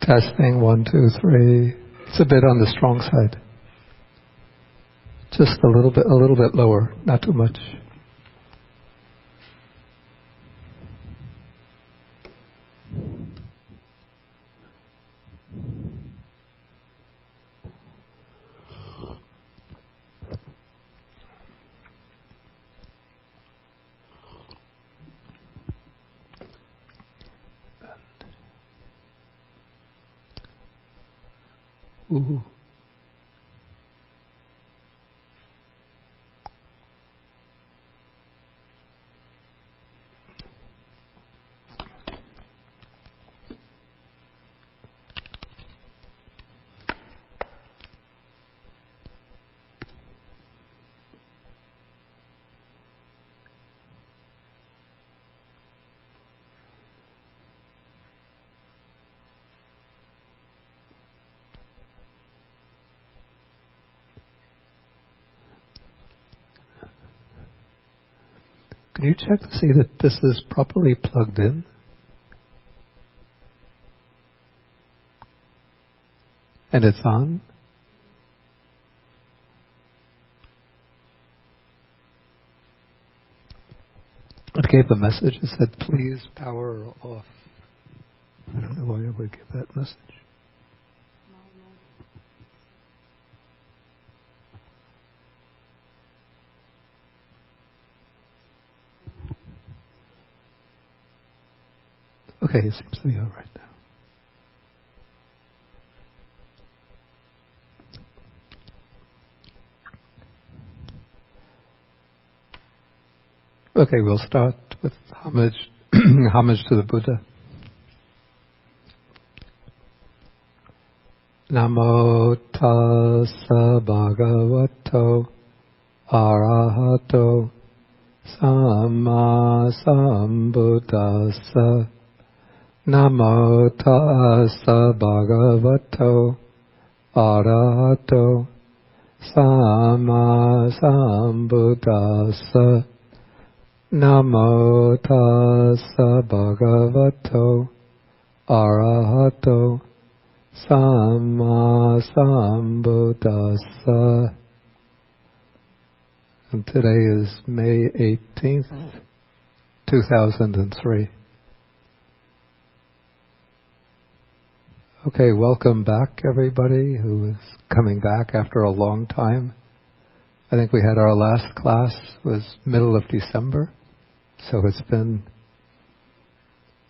Testing, 1, 2, 3. It's a bit on the strong side. Just a little bit lower, not too much. Ooh. Can you check to see that this is properly plugged in? And it's on? It gave a message. It said, please power off. I don't know why it would give that message. Okay, it seems to be all right now. Okay, we'll start with homage to the Buddha. Namo tassa bhagavato arahato samma sambuddhassa. Namo tassa bhagavato arahato samma sambuddhassa. Namo tassa bhagavato arahato samma sambuddhassa. And today is May 18th, 2003. Okay, welcome back everybody who is coming back after a long time. I think we had our last class was middle of December, so it's been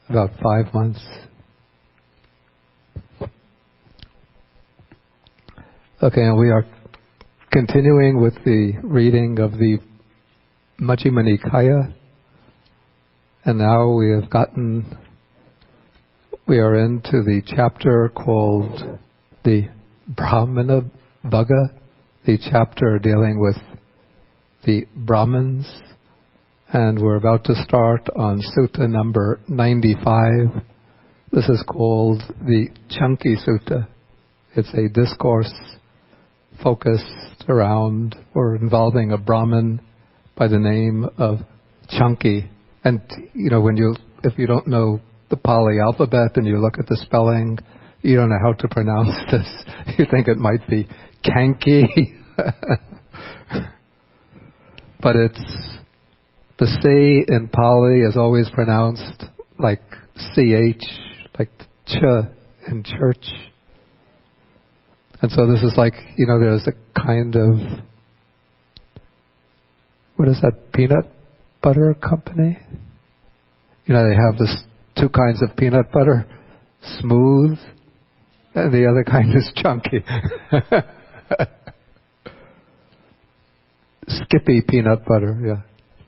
about 5 months. Okay, and we are continuing with the reading of the Majjhima Nikaya, and now we are into the chapter called the Brahmana Bhagga, the chapter dealing with the Brahmins, and we're about to start on Sutta number 95. This is called the Canki Sutta. It's a discourse focused around or involving a Brahmin by the name of Canki. And if you don't know the Pali alphabet and you look at the spelling, you don't know how to pronounce this. You think it might be Canki. But the C in Pali is always pronounced like CH, like Ch in church. And so this is like, there's a kind of, what is that, peanut butter company? They have this 2 kinds of peanut butter, smooth, and the other kind is chunky. Skippy peanut butter, yeah.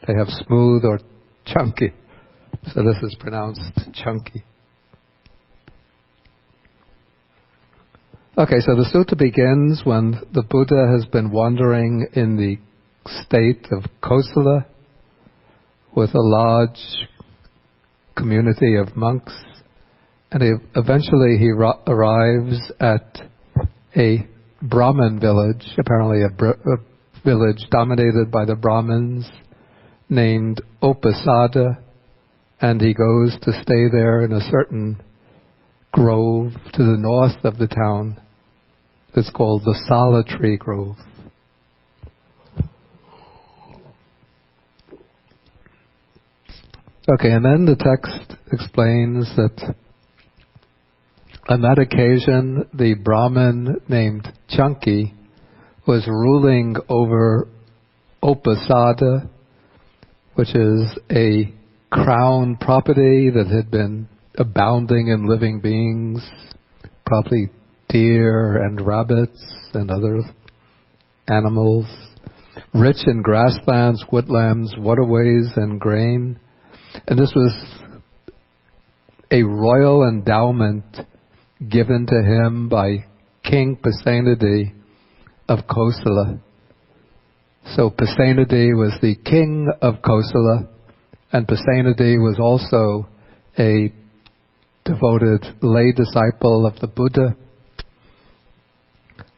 They have smooth or chunky. So this is pronounced chunky. Okay, so the sutta begins when the Buddha has been wandering in the state of Kosala with a large community of monks, and eventually he arrives at a Brahmin village, apparently a village dominated by the Brahmins, named Uposatha, and he goes to stay there in a certain grove to the north of the town. It's called the Solitary Grove. Okay, and then the text explains that on that occasion, the Brahmin named Canki was ruling over Uposatha, which is a crown property that had been abounding in living beings, probably deer and rabbits and other animals, rich in grasslands, woodlands, waterways, and grain. And this was a royal endowment given to him by King Pasenadi of Kosala. So Pasenadi was the king of Kosala, and Pasenadi was also a devoted lay disciple of the Buddha.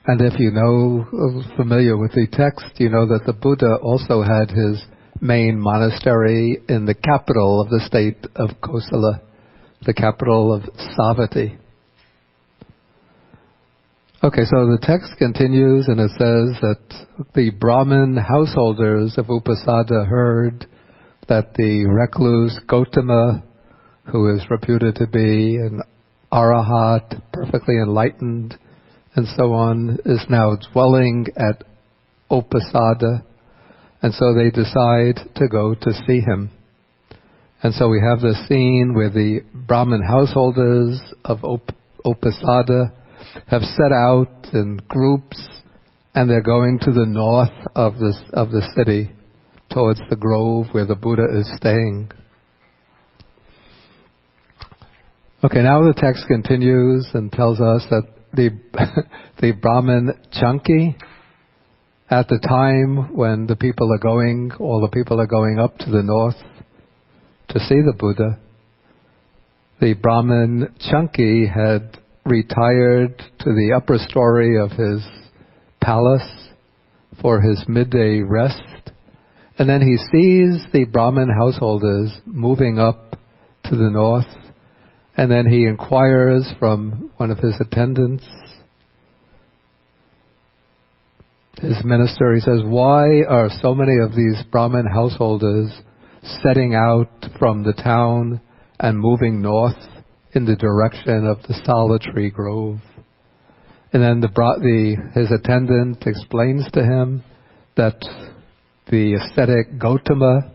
And if you know, familiar with the text, you know that the Buddha also had his main monastery in the capital of the state of Kosala, the capital of Savatthi. Okay, so the text continues and it says that the Brahmin householders of Uposatha heard that the recluse Gautama, who is reputed to be an arahat, perfectly enlightened, and so on, is now dwelling at Uposatha, and so they decide to go to see him. And so we have this scene where the Brahmin householders of Uposatha have set out in groups, and they're going to the north of the city, towards the grove where the Buddha is staying. Okay, now the text continues and tells us that the Brahmin Canki, at the time when all the people are going up to the north to see the Buddha, the Brahmin Canki had retired to the upper story of his palace for his midday rest, and then he sees the Brahmin householders moving up to the north, and then he inquires from one of his attendants, his minister, he says, "Why are so many of these Brahmin householders setting out from the town and moving north in the direction of the Solitary Grove?" And then his attendant explains to him that the ascetic Gautama,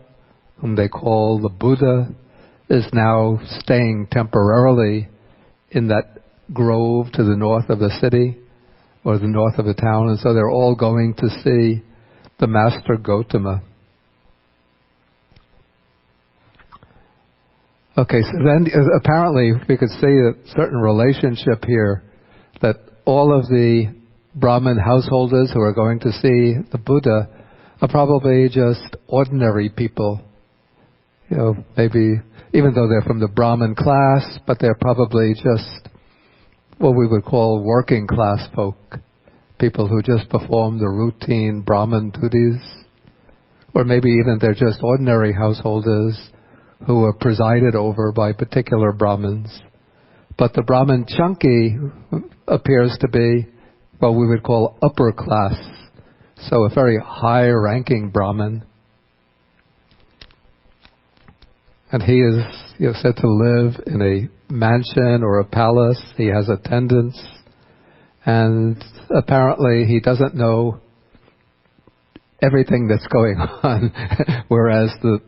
whom they call the Buddha, is now staying temporarily in that grove to the north of the city, or the north of the town, and so they're all going to see the Master Gautama. Okay, so then apparently we could see a certain relationship here, that all of the Brahmin householders who are going to see the Buddha are probably just ordinary people. You know, maybe even though they're from the Brahmin class, but they're probably just what we would call working class folk, people who just perform the routine Brahmin duties, or maybe even they're just ordinary householders who are presided over by particular Brahmins. But the Brahmin Canki appears to be what we would call upper class, so a very high-ranking Brahmin. And he is said to live in a mansion or a palace. He has attendants, and apparently he doesn't know everything that's going on, whereas the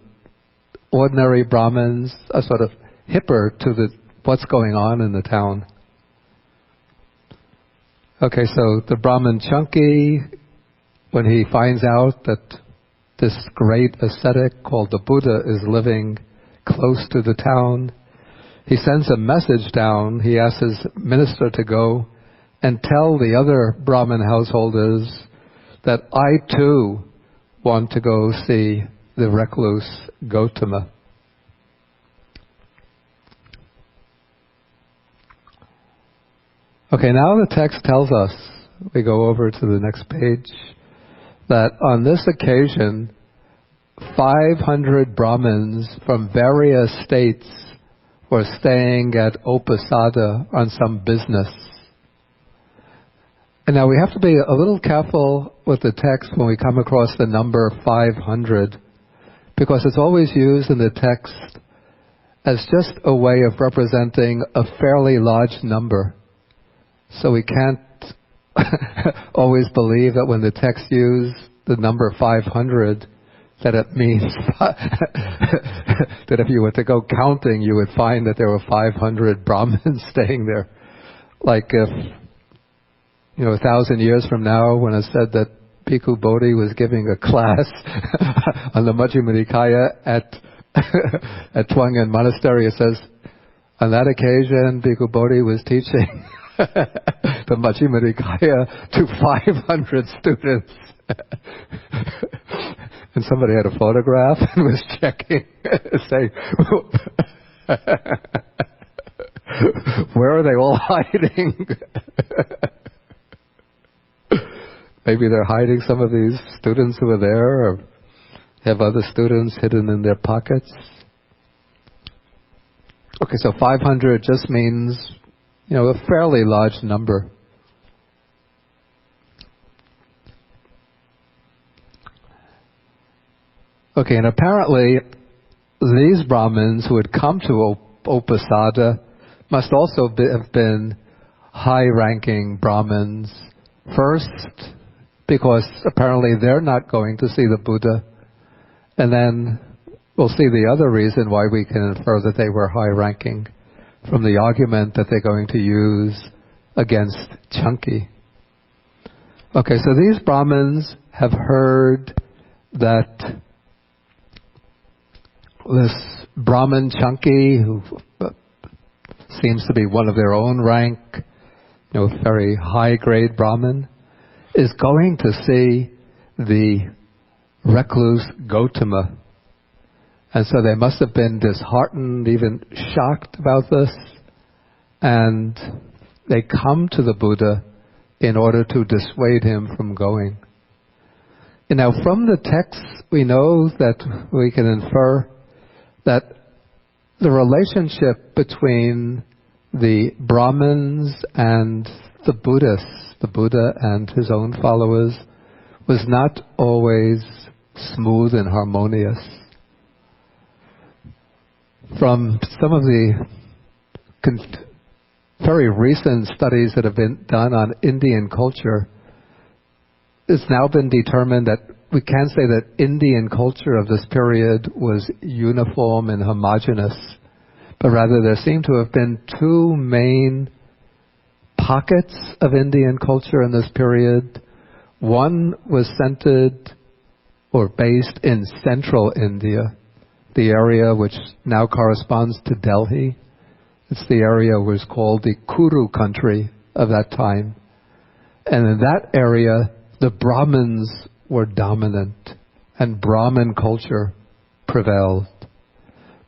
ordinary Brahmins are sort of hipper to what's going on in the town. Okay, so the Brahmin Canki, when he finds out that this great ascetic called the Buddha is living close to the town, he sends a message down. He asks his minister to go and tell the other Brahmin householders that I too want to go see the recluse Gautama. Okay, now the text tells us, we go over to the next page, that on this occasion, 500 Brahmins from various states were staying at Uposatha on some business. And now we have to be a little careful with the text when we come across the number 500, because it's always used in the text as just a way of representing a fairly large number. So we can't always believe that when the text uses the number 500, that it means that if you were to go counting, you would find that there were 500 Brahmins staying there. Like if, 1,000 years from now, when it's said that Bhikkhu Bodhi was giving a class on the Majjhima Nikaya at Tuangan Monastery, it says, on that occasion, Bhikkhu Bodhi was teaching the Majjhima Nikaya to 500 students. And somebody had a photograph and was checking, saying, where are they all hiding? Maybe they're hiding some of these students who are there, or have other students hidden in their pockets. Okay, so 500 just means, a fairly large number. Okay, and apparently these Brahmins who had come to Uposatha must also have been high-ranking Brahmins. First, because apparently they're not going to see the Buddha. And then we'll see the other reason why we can infer that they were high-ranking from the argument that they're going to use against Canki. Okay, so these Brahmins have heard that this Brahmin Canki, who seems to be one of their own rank, very high-grade Brahmin, is going to see the recluse Gautama. And so they must have been disheartened, even shocked about this. And they come to the Buddha in order to dissuade him from going. And now from the text, we know that we can infer that the relationship between the Brahmins and the Buddhists, the Buddha and his own followers, was not always smooth and harmonious. From some of the very recent studies that have been done on Indian culture, it's now been determined that we can't say that Indian culture of this period was uniform and homogeneous, but rather there seem to have been two main pockets of Indian culture in this period. One was centered or based in central India, the area which now corresponds to Delhi. It's the area was called the Kuru country of that time. And in that area, the Brahmins were dominant and Brahmin culture prevailed.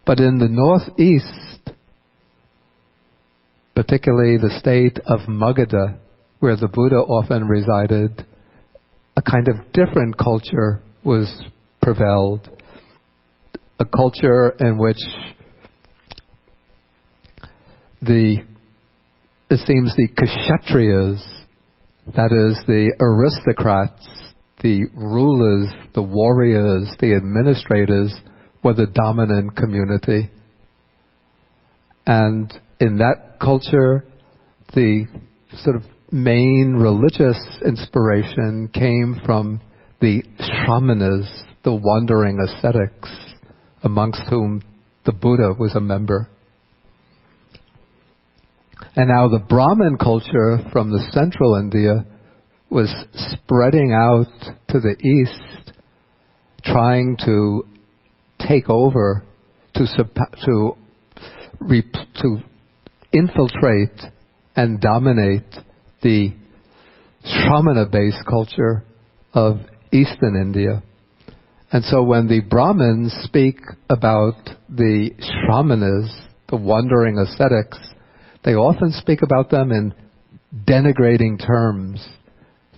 But in the northeast, particularly the state of Magadha, where the Buddha often resided, a kind of different culture was prevailed. A culture in which it seems the Kshatriyas, that is the aristocrats, the rulers, the warriors, the administrators, were the dominant community. And in that culture, the sort of main religious inspiration came from the Shramanas, the wandering ascetics, amongst whom the Buddha was a member. And now the Brahmin culture from the central India was spreading out to the east, trying to take over, to infiltrate and dominate the Shramana-based culture of eastern India. And so when the Brahmins speak about the Shramanas, the wandering ascetics, they often speak about them in denigrating terms.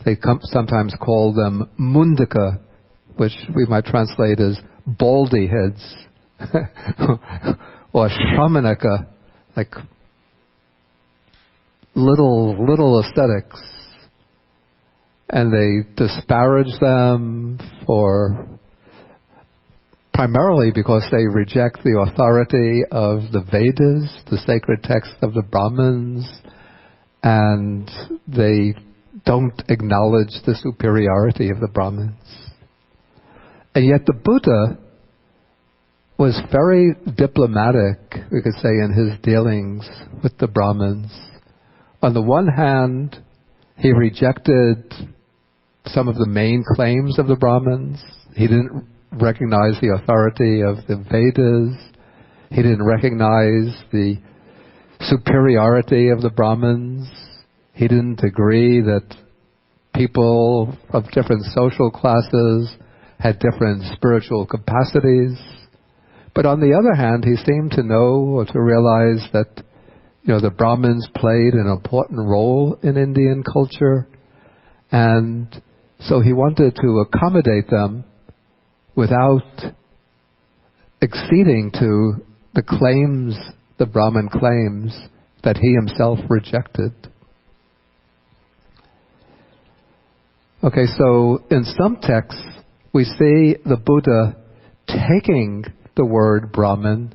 They sometimes call them mundaka, which we might translate as baldy heads, or Shamanika, like little ascetics, and they disparage them primarily because they reject the authority of the Vedas, the sacred text of the Brahmins, and they don't acknowledge the superiority of the Brahmins. And yet the Buddha was very diplomatic, we could say, in his dealings with the Brahmins. On the one hand, he rejected some of the main claims of the Brahmins. He didn't recognize the authority of the Vedas. He didn't recognize the superiority of the Brahmins. He didn't agree that people of different social classes had different spiritual capacities. But on the other hand, he seemed to know or to realize that the Brahmins played an important role in Indian culture, and so he wanted to accommodate them without acceding to the claims, the Brahmin claims, that he himself rejected. Okay, so in some texts, we see the Buddha taking the word Brahmin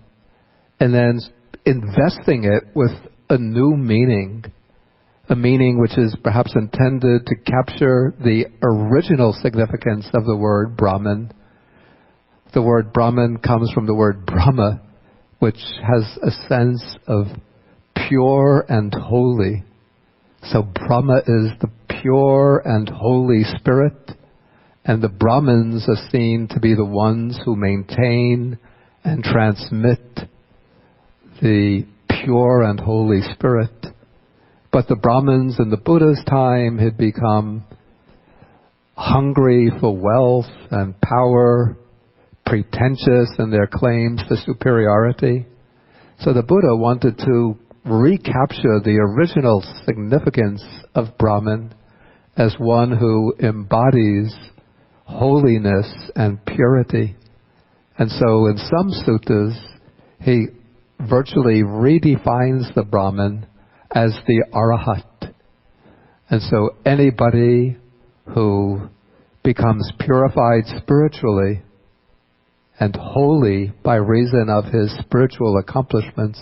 and then investing it with a new meaning, a meaning which is perhaps intended to capture the original significance of the word Brahmin. The word Brahmin comes from the word Brahma, which has a sense of pure and holy. So Brahma is the pure and holy spirit, and the Brahmins are seen to be the ones who maintain and transmit the pure and holy spirit. But the Brahmins in the Buddha's time had become hungry for wealth and power, pretentious in their claims to superiority. So the Buddha wanted to recapture the original significance of Brahman as one who embodies holiness and purity. And so in some suttas, he virtually redefines the Brahman as the Arahat. And so anybody who becomes purified spiritually and holy by reason of his spiritual accomplishments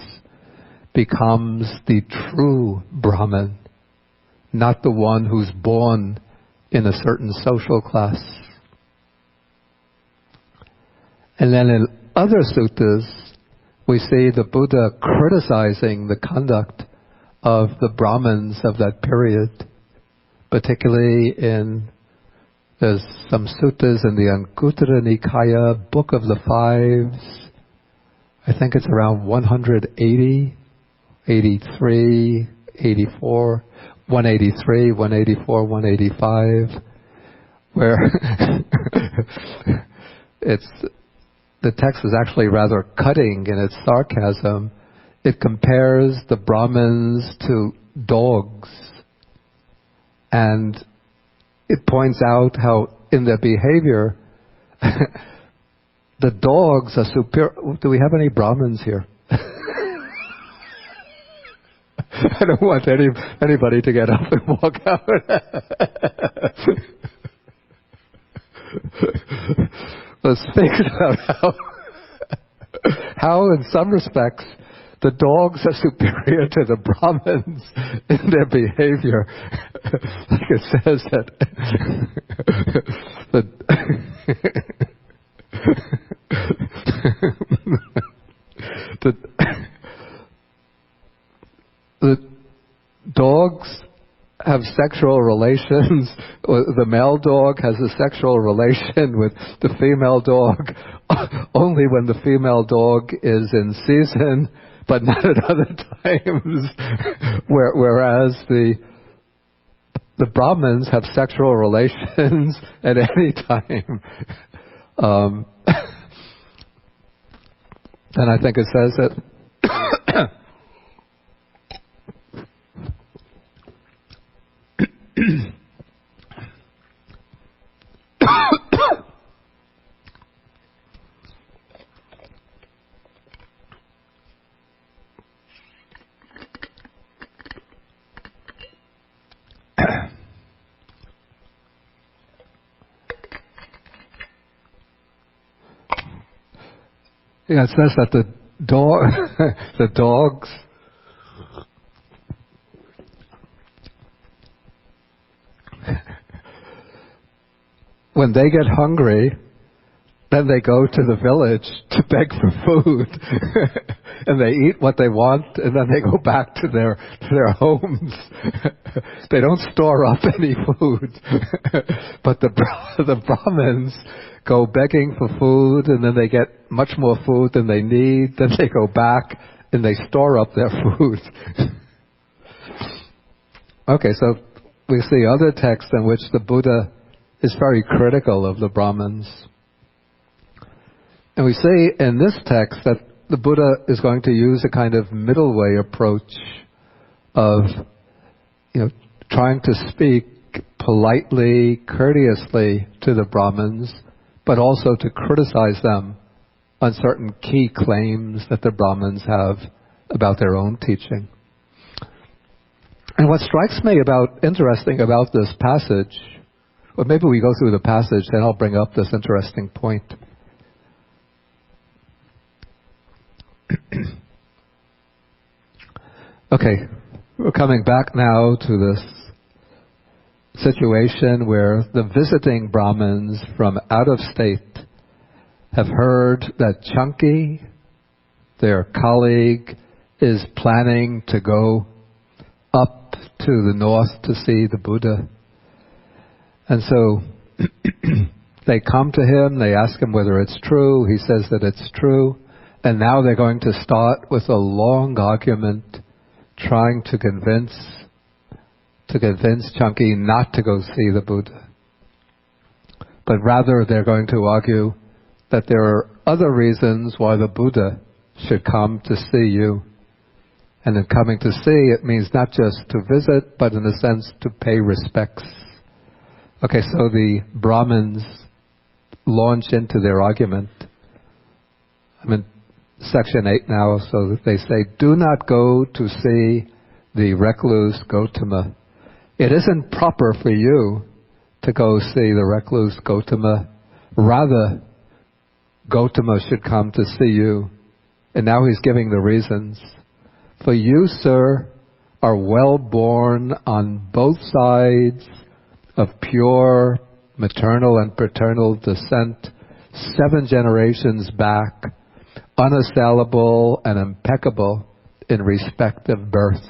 becomes the true Brahman, not the one who's born in a certain social class. And then in other suttas, we see the Buddha criticizing the conduct of the Brahmins of that period, particularly there's some suttas in the Anguttara Nikaya, Book of the Fives. I think it's around 180, 83, 84, 183, 184, 185, where the text is actually rather cutting in its sarcasm. It compares the Brahmins to dogs, and it points out how in their behavior the dogs are superior. Do we have any Brahmins here? I don't want anybody to get up and walk out. Let's think about how in some respects the dogs are superior to the Brahmins in their behavior. Like it says that the dogs have sexual relations, or the male dog has a sexual relation with the female dog only when the female dog is in season, but not at other times. Whereas the Brahmins have sexual relations at any time. And I think it says that It says that the dogs when they get hungry, then they go to the village to beg for food, and they eat what they want, and then they go back to their homes. They don't store up any food, but the Brahmins go begging for food, and then they get much more food than they need. Then they go back and they store up their food. Okay, so we see other texts in which the Buddha is very critical of the Brahmins. And we see in this text that the Buddha is going to use a kind of middle way approach of, trying to speak politely, courteously to the Brahmins, but also to criticize them on certain key claims that the Brahmins have about their own teaching. And what strikes me interesting about this passage, well, maybe we go through the passage, then I'll bring up this interesting point. Okay, we're coming back now to this situation where the visiting Brahmins from out of state have heard that Canki, their colleague, is planning to go up to the north to see the Buddha. And so they come to him, they ask him whether it's true, he says that it's true, and now they're going to start with a long argument trying to convince Canki not to go see the Buddha. But rather they're going to argue that there are other reasons why the Buddha should come to see you. And in coming to see, it means not just to visit, but in a sense to pay respects. Okay, so the Brahmins launch into their argument. I'm in section 8 now, so that they say, do not go to see the recluse Gotama. It isn't proper for you to go see the recluse Gotama. Rather, Gotama should come to see you. And now he's giving the reasons. For you, sir, are well born on both sides of pure maternal and paternal descent, 7 generations back, unassailable and impeccable in respect of birth.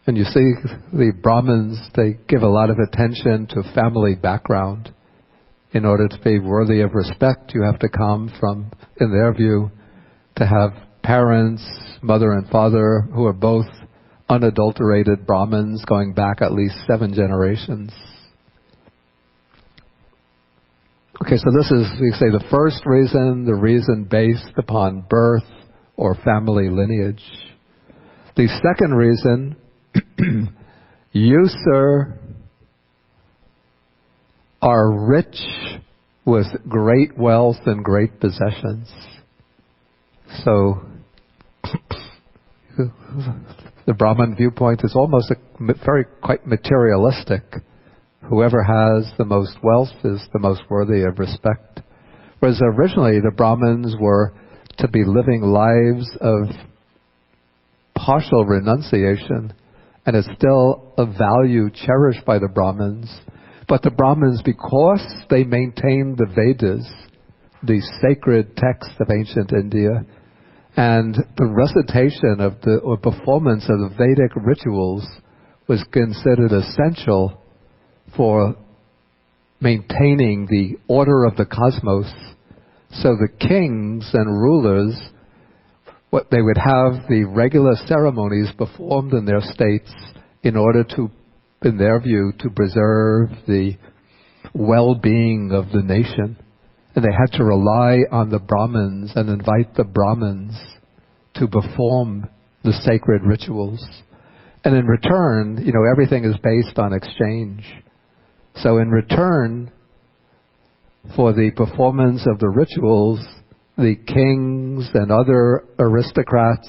And you see, the Brahmins, they give a lot of attention to family background. In order to be worthy of respect, you have to come from, in their view, to have parents, mother and father, who are both unadulterated Brahmins going back at least 7 generations. Okay, so this is, we say, the first reason, the reason based upon birth or family lineage. The second reason, you, sir, are rich with great wealth and great possessions. So, the Brahman viewpoint is almost quite materialistic. Whoever has the most wealth is the most worthy of respect. Whereas originally the Brahmins were to be living lives of partial renunciation, and it's still a value cherished by the Brahmins. But the Brahmins, because they maintained the Vedas, the sacred text of ancient India, and the recitation of or performance of the Vedic rituals was considered essential for maintaining the order of the cosmos. So the kings and rulers, they would have the regular ceremonies performed in their states in order to, in their view, to preserve the well-being of the nation. And they had to rely on the Brahmins and invite the Brahmins to perform the sacred rituals. And in return, everything is based on exchange. So in return for the performance of the rituals, the kings and other aristocrats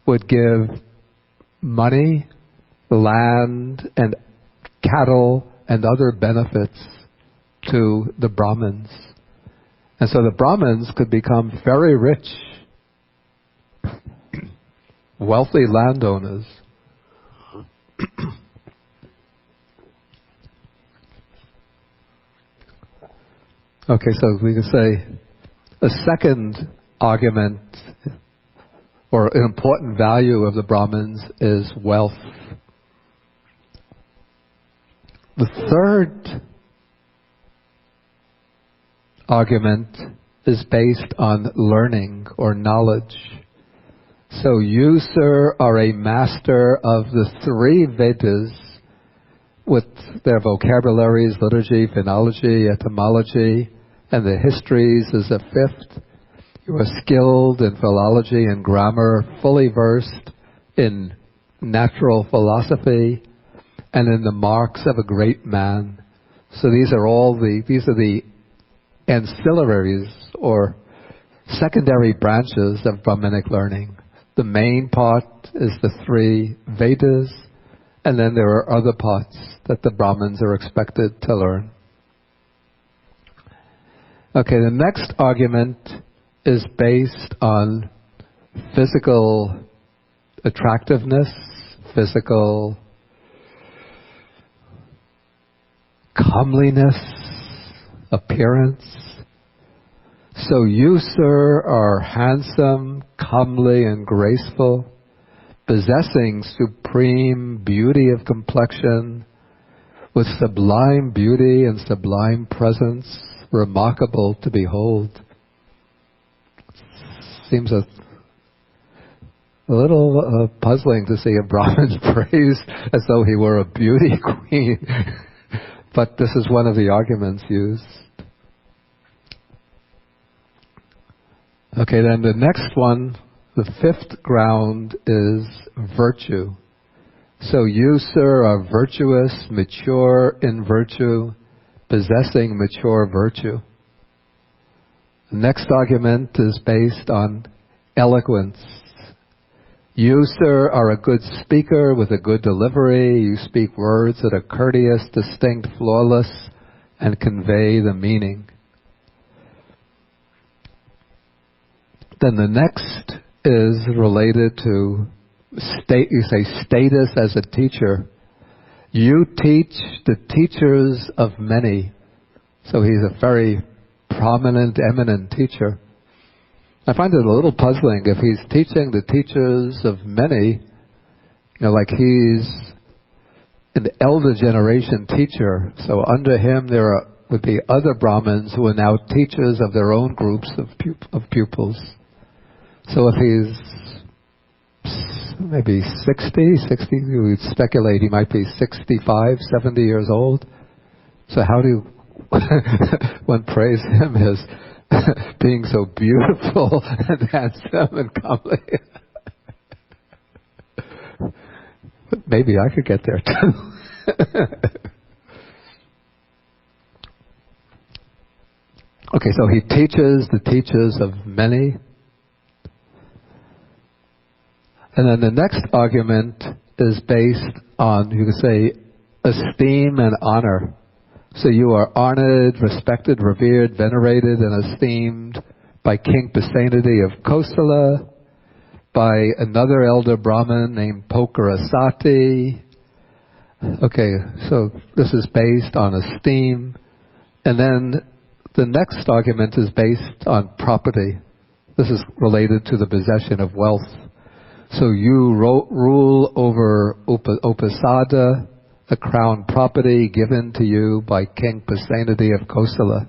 would give money, land, and cattle and other benefits to the Brahmins. And so the Brahmins could become very rich, wealthy landowners. Okay, so we can say a second argument or an important value of the Brahmins is wealth. The third argument is based on learning or knowledge. So you, sir, are a master of the 3 Vedas with their vocabularies, liturgy, phonology, etymology, and the histories is a 5th. You are skilled in philology and grammar, fully versed in natural philosophy, and in the marks of a great man. So these are the ancillaries or secondary branches of Brahminic learning. The main part is the 3 Vedas, and then there are other parts that the Brahmins are expected to learn. Okay, the next argument is based on physical attractiveness, physical comeliness, appearance. So you, sir, are handsome, comely, and graceful, possessing supreme beauty of complexion, with sublime beauty and sublime presence, remarkable to behold. Seems a little puzzling to see a Brahmin praised as though he were a beauty queen. But this is one of the arguments used. Okay, then the next one, the 5th ground, is virtue. So you, sir, are virtuous, mature in virtue, possessing mature virtue. The next argument is based on eloquence. You, sir, are a good speaker with a good delivery. You speak words that are courteous, distinct, flawless, and convey the meaning. Then the next is related to status as a teacher. You teach the teachers of many. So he's a very prominent, eminent teacher. I find it a little puzzling if he's teaching the teachers of many, like he's an elder generation teacher. So under him there would be other Brahmins who are now teachers of their own groups of pupils. So if he's maybe 60, we would speculate he might be 65, 70 years old. So how do one praise him as being so beautiful and handsome and comely? But maybe I could get there too. Okay, so he teaches the teachers of many. And then the next argument is based on, you could say, esteem and honor. So you are honored, respected, revered, venerated, and esteemed by King Pasenadi of Kosala, by another elder Brahmin named Pokarasati. Okay, so this is based on esteem. And then the next argument is based on property. This is related to the possession of wealth. So you rule over Upasada, a crown property given to you by King Pasenadi of Kosala.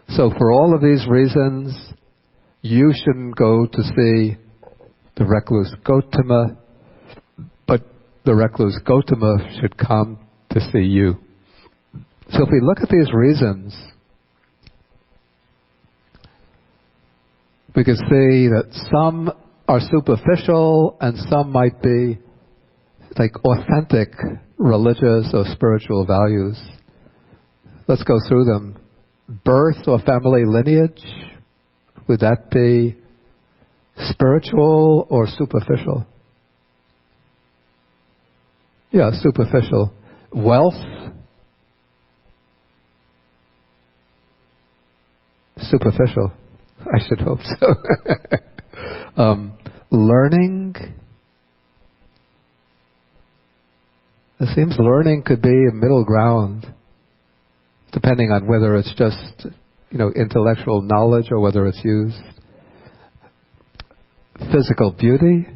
So for all of these reasons, you shouldn't go to see the recluse Gautama, but the recluse Gautama should come to see you. So if we look at these reasons, we can see that some are superficial and some might be like authentic religious or spiritual values. Let's go through them. Birth or family lineage, would that be spiritual or superficial? Yeah, superficial. Wealth, superficial. I should hope so. Learning. It seems learning could be a middle ground, depending on whether it's just, intellectual knowledge or whether it's used. Physical beauty.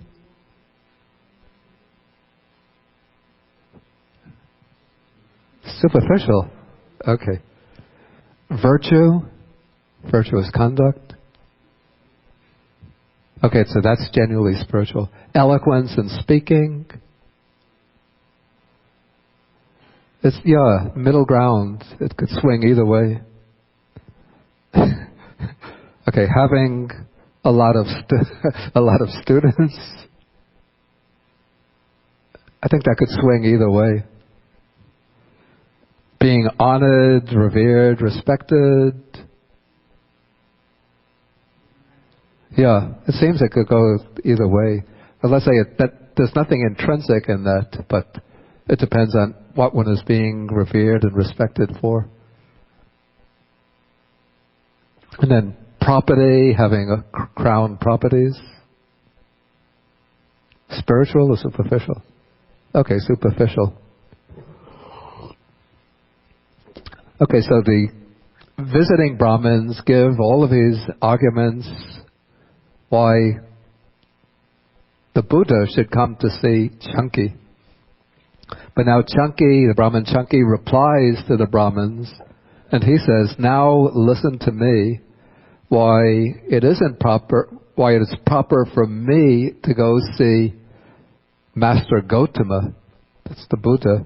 Superficial. Okay. Virtue. Virtuous conduct. Okay, so that's genuinely spiritual. Eloquence and speaking. It's, middle ground. It could swing either way. Okay, having a lot of students. I think that could swing either way. Being honored, revered, respected. Yeah, it seems it could go either way. But let's say that there's nothing intrinsic in that, but it depends on what one is being revered and respected for. And then property, having crown properties. Spiritual or superficial? Okay, superficial. Okay, so the visiting Brahmins give all of these arguments why the Buddha should come to see Canki. But now Canki, the Brahmin Canki, replies to the Brahmins, and he says, now listen to me, why it is proper for me to go see Master Gautama, that's the Buddha,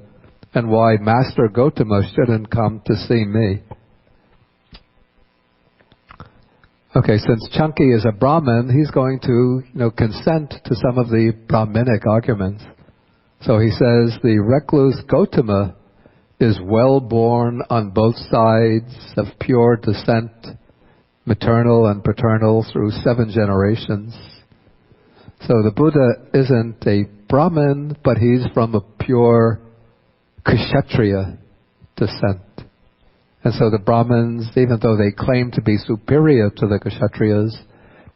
and why Master Gautama shouldn't come to see me. Okay, since Canki is a Brahmin, he's going to, consent to some of the Brahminic arguments. So he says the recluse Gautama is well born on both sides of pure descent, maternal and paternal, through 7 generations. So the Buddha isn't a Brahmin, but he's from a pure Kshatriya descent. And so the Brahmins, even though they claim to be superior to the Kshatriyas,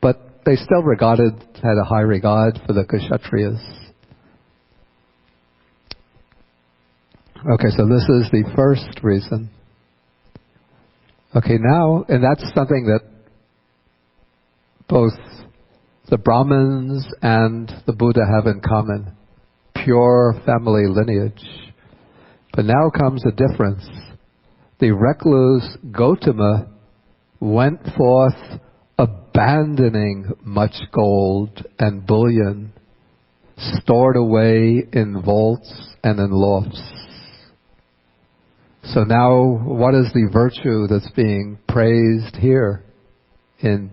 but they still had a high regard for the Kshatriyas. Okay, so this is the first reason. Okay, now, and that's something that both the Brahmins and the Buddha have in common. Pure family lineage. But now comes a difference. The recluse Gautama went forth abandoning much gold and bullion stored away in vaults and in lofts. So now, what is the virtue that's being praised here in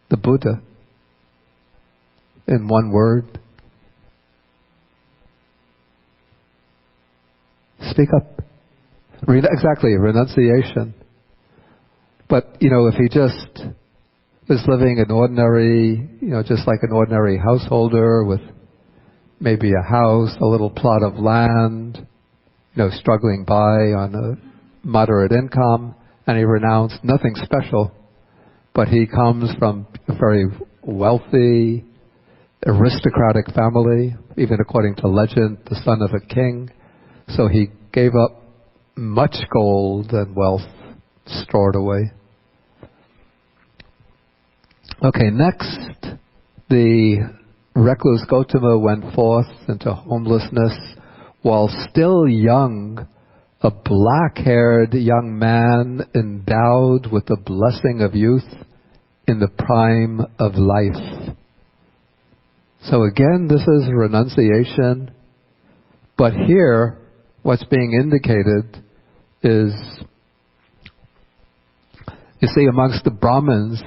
the Buddha? In one word? Speak up. Exactly, renunciation. But, if he just was living an ordinary, just like an ordinary householder with maybe a house, a little plot of land, struggling by on a moderate income, and he renounced nothing special, but he comes from a very wealthy, aristocratic family, even according to legend, the son of a king. So he gave up much gold and wealth stored away. Okay, next, the recluse Gautama went forth into homelessness while still young, a black-haired young man endowed with the blessing of youth in the prime of life. So again, this is renunciation, but here, what's being indicated is, you see, amongst the Brahmins,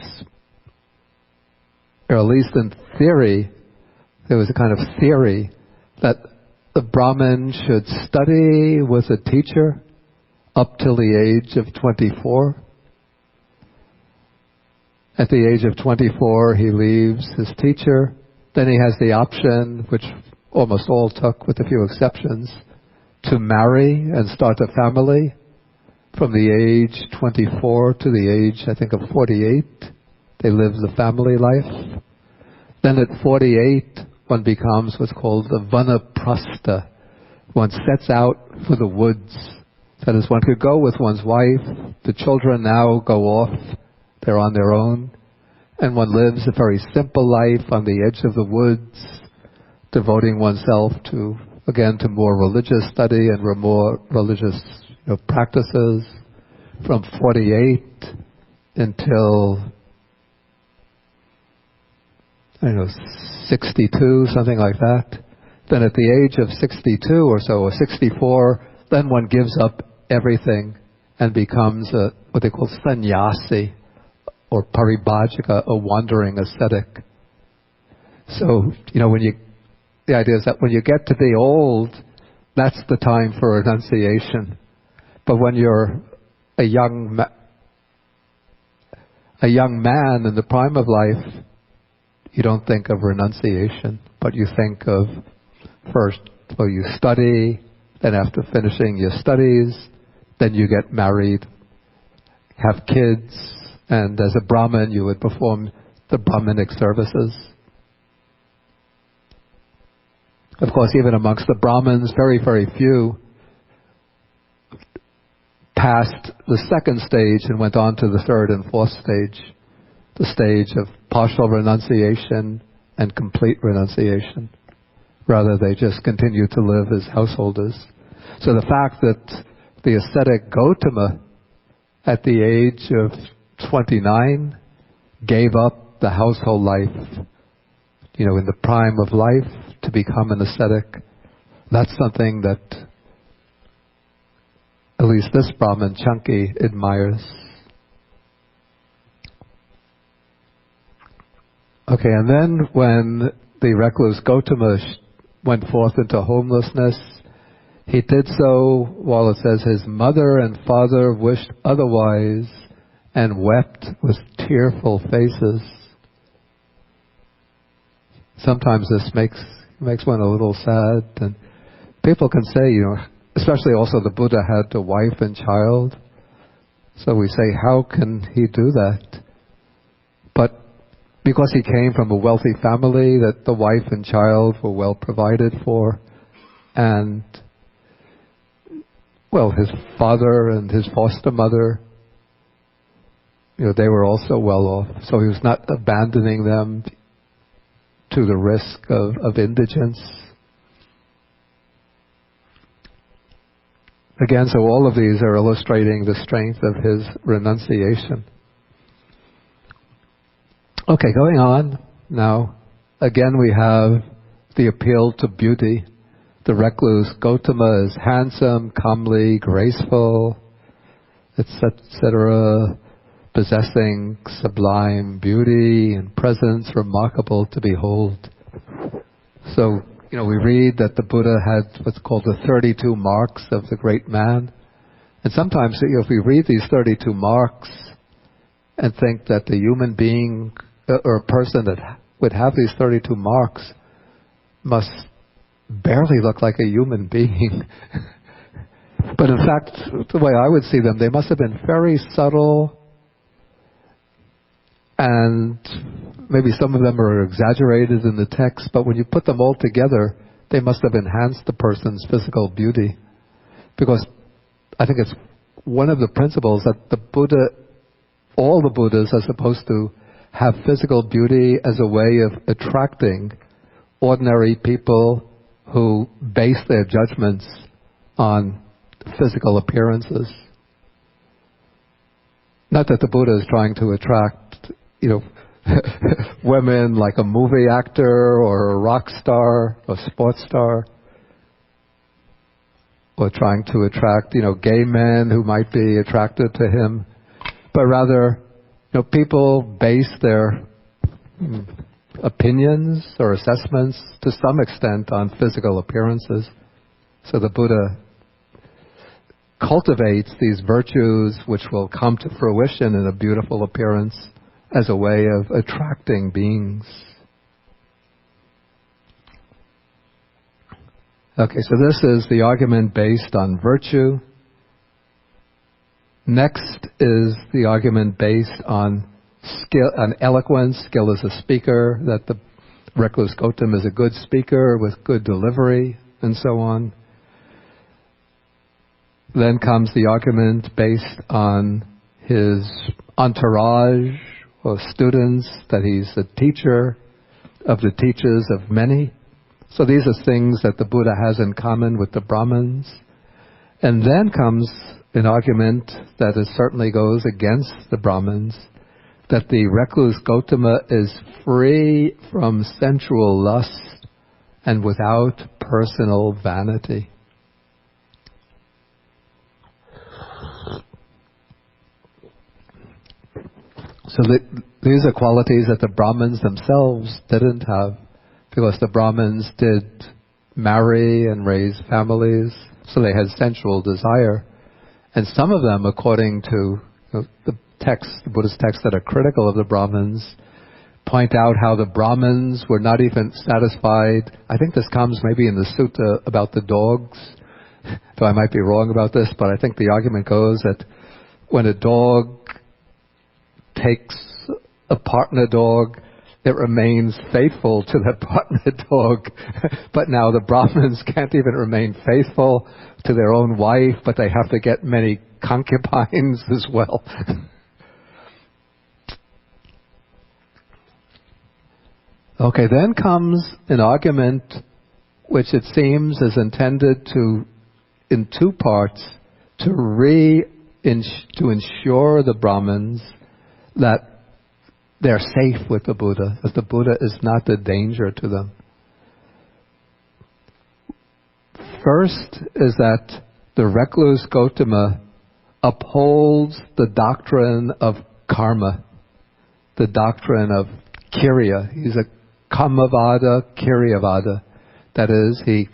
or at least in theory, there was a kind of theory that the Brahmin should study with a teacher up till the age of 24. At the age of 24, he leaves his teacher. Then he has the option, which almost all took with a few exceptions, to marry and start a family. from the age 24 to the age, I think, of 48. They live the family life. Then at 48, one becomes what's called the vanaprastha. One sets out for the woods. That is, one could go with one's wife. The children now go off. They're on their own. And one lives a very simple life on the edge of the woods, devoting oneself to, again, to more religious study and more religious practices from 48 until, 62, something like that. Then at the age of 62 or so, or 64, then one gives up everything and becomes what they call sannyasi, or paribhajika, a wandering ascetic. So, the idea is that when you get to be old, that's the time for renunciation. But when you're a young man in the prime of life, you don't think of renunciation, but you think of first, you study, then after finishing your studies, then you get married, have kids, and as a brahmin you would perform the brahminic services. Of course, even amongst the brahmins, very, very few passed the second stage and went on to the third and fourth stage, the stage of partial renunciation and complete renunciation. Rather, they just continue to live as householders. So the fact that the ascetic Gautama, at the age of 29, gave up the household life, in the prime of life, to become an ascetic, that's something that at least this Brahmin, Canki, admires. Okay, and then when the recluse Gautama went forth into homelessness, he did so while it says his mother and father wished otherwise and wept with tearful faces. Sometimes this makes one a little sad, and people can say, especially also the Buddha had a wife and child, so we say, how can he do that? But because he came from a wealthy family, that the wife and child were well provided for, and his father and his foster mother, they were also well off, so he was not abandoning them to the risk of indigence. Again, so all of these are illustrating the strength of his renunciation. Okay, going on now. Again, we have the appeal to beauty. The recluse Gautama is handsome, comely, graceful, etc., possessing sublime beauty and presence remarkable to behold. So, we read that the Buddha had what's called the 32 marks of the great man. And sometimes, if we read these 32 marks and think that the human being or a person that would have these 32 marks must barely look like a human being. But in fact, the way I would see them, they must have been very subtle, and maybe some of them are exaggerated in the text, but when you put them all together, they must have enhanced the person's physical beauty. Because I think it's one of the principles that the Buddha, all the Buddhas are supposed to have physical beauty as a way of attracting ordinary people who base their judgments on physical appearances. Not that the Buddha is trying to attract, women like a movie actor or a rock star or sports star, or trying to attract, gay men who might be attracted to him, but rather, people base their opinions or assessments to some extent on physical appearances. So the Buddha cultivates these virtues which will come to fruition in a beautiful appearance as a way of attracting beings. Okay, so this is the argument based on virtue. Next is the argument based on skill, on eloquence, skill as a speaker, that the recluse Gautam is a good speaker with good delivery, and so on. Then comes the argument based on his entourage or students, that he's a teacher of the teachers of many. So these are things that the Buddha has in common with the Brahmins. And then comes an argument that certainly goes against the Brahmins, that the recluse Gautama is free from sensual lust and without personal vanity. So these are qualities that the Brahmins themselves didn't have, because the Brahmins did marry and raise families, so they had sensual desire. And some of them, according to the Buddhist texts that are critical of the Brahmins, point out how the Brahmins were not even satisfied. I think this comes maybe in the Sutta about the dogs, though I might be wrong about this, but I think the argument goes that when a dog takes a partner dog, it remains faithful to the partner dog. But now the Brahmins can't even remain faithful to their own wife, but they have to get many concubines as well. Okay, then comes an argument which it seems is intended to, in two parts, to ensure the Brahmins that they're safe with the Buddha, that the Buddha is not a danger to them. First is that the recluse Gautama upholds the doctrine of karma, the doctrine of Kirya. He's a Kamavada, Kiryavada. That is, he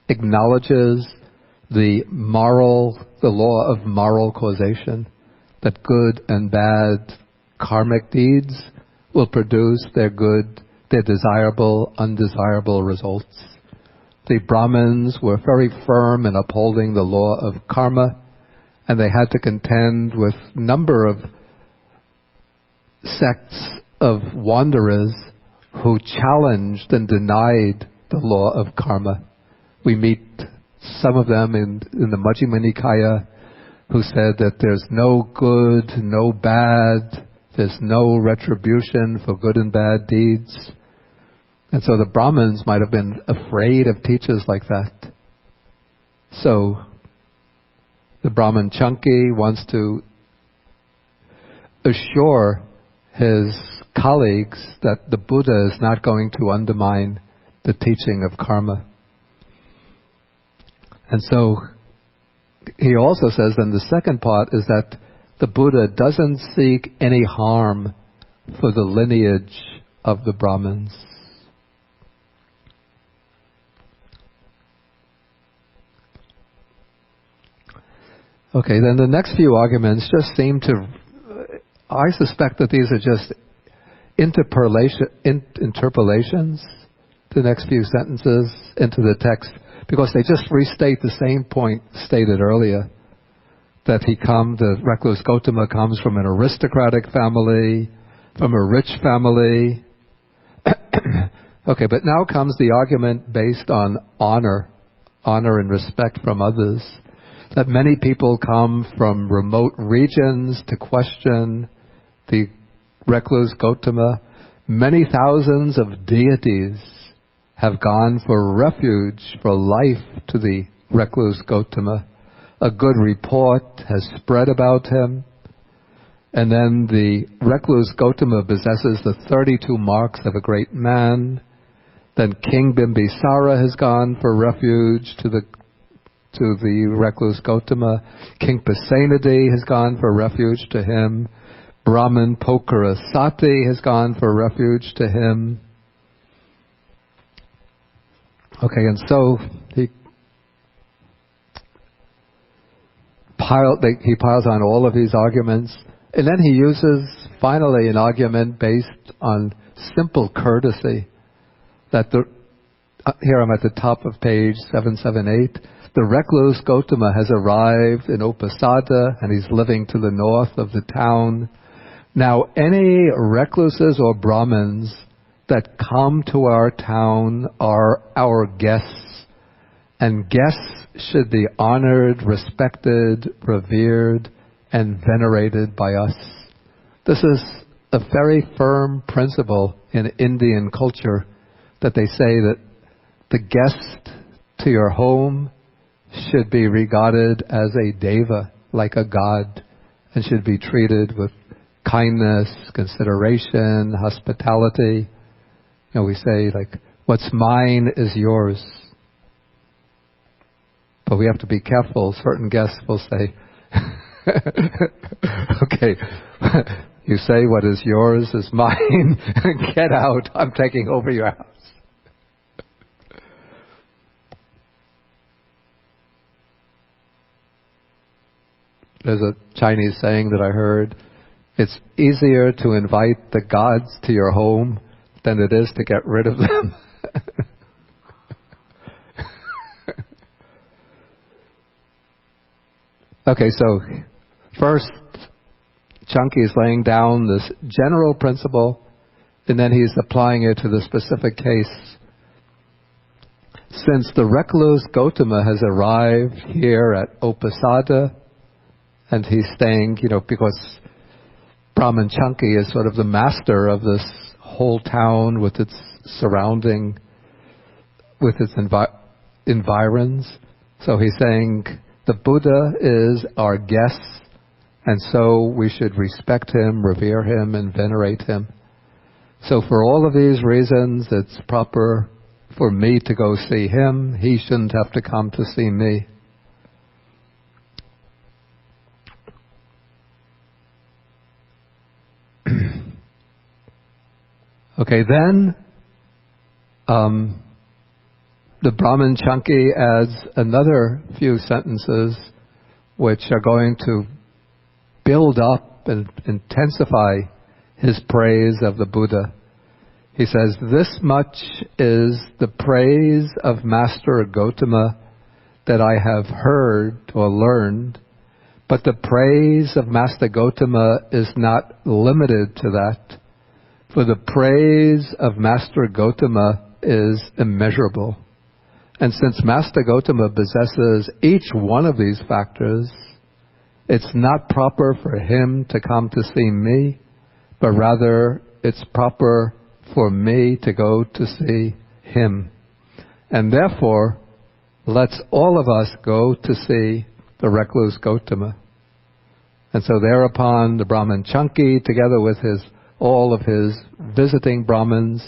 acknowledges the law of moral causation, that good and bad karmic deeds will produce their desirable, undesirable results. The Brahmins were very firm in upholding the law of karma, and they had to contend with a number of sects of wanderers who challenged and denied the law of karma. We meet some of them in the Majjhima Nikaya, who said that there's no good, no bad, there's no retribution for good and bad deeds. And so the Brahmins might have been afraid of teachers like that. So the Brahmin Canki wants to assure his colleagues that the Buddha is not going to undermine the teaching of karma. And so he also says, then the second part is that the Buddha doesn't seek any harm for the lineage of the Brahmins. Okay, then the next few arguments just seem to, I suspect that these are just interpolations, the next few sentences into the text, because they just restate the same point stated earlier, that the recluse Gautama comes from an aristocratic family, from a rich family. Okay, but now comes the argument based on honor and respect from others, that many people come from remote regions to question the recluse Gautama. Many thousands of deities have gone for refuge, for life, to the recluse Gautama. A good report has spread about him. And then the recluse Gautama possesses the 32 marks of a great man. Then King Bimbisara has gone for refuge to the recluse Gautama. King Pasenadi has gone for refuge to him. Brahmin Pokarasati has gone for refuge to him. Okay, and so he piles on all of these arguments, and then he uses finally an argument based on simple courtesy, that here I'm at the top of page 778. The recluse Gautama has arrived in Upasada, and he's living to the north of the town. Now, any recluses or Brahmins that come to our town are our guests, and guests should be honored, respected, revered, and venerated by us. This is a very firm principle in Indian culture, that they say that the guest to your home should be regarded as a deva, like a god, and should be treated with kindness, consideration, hospitality. You know, we say, like, what's mine is yours. But we have to be careful. Certain guests will say, okay, you say what is yours is mine, get out, I'm taking over your house. There's a Chinese saying that I heard, it's easier to invite the gods to your home than it is to get rid of them. Okay, so first, Canki is laying down this general principle, and then he's applying it to the specific case. Since the recluse Gautama has arrived here at Upasada, and he's staying, because Brahmin Canki is sort of the master of this whole town with its surrounding, with its environs. So he's saying the Buddha is our guest, and so we should respect him, revere him, and venerate him. So for all of these reasons, it's proper for me to go see him. He shouldn't have to come to see me. Okay, then the Brahmin Canki adds another few sentences which are going to build up and intensify his praise of the Buddha. He says, this much is the praise of Master Gautama that I have heard or learned, but the praise of Master Gautama is not limited to that, for the praise of Master Gautama is immeasurable. And since Master Gautama possesses each one of these factors, it's not proper for him to come to see me, but rather it's proper for me to go to see him. And therefore, let's all of us go to see the recluse Gautama. And so thereupon the Brahmin Canki, together with all of his visiting Brahmins,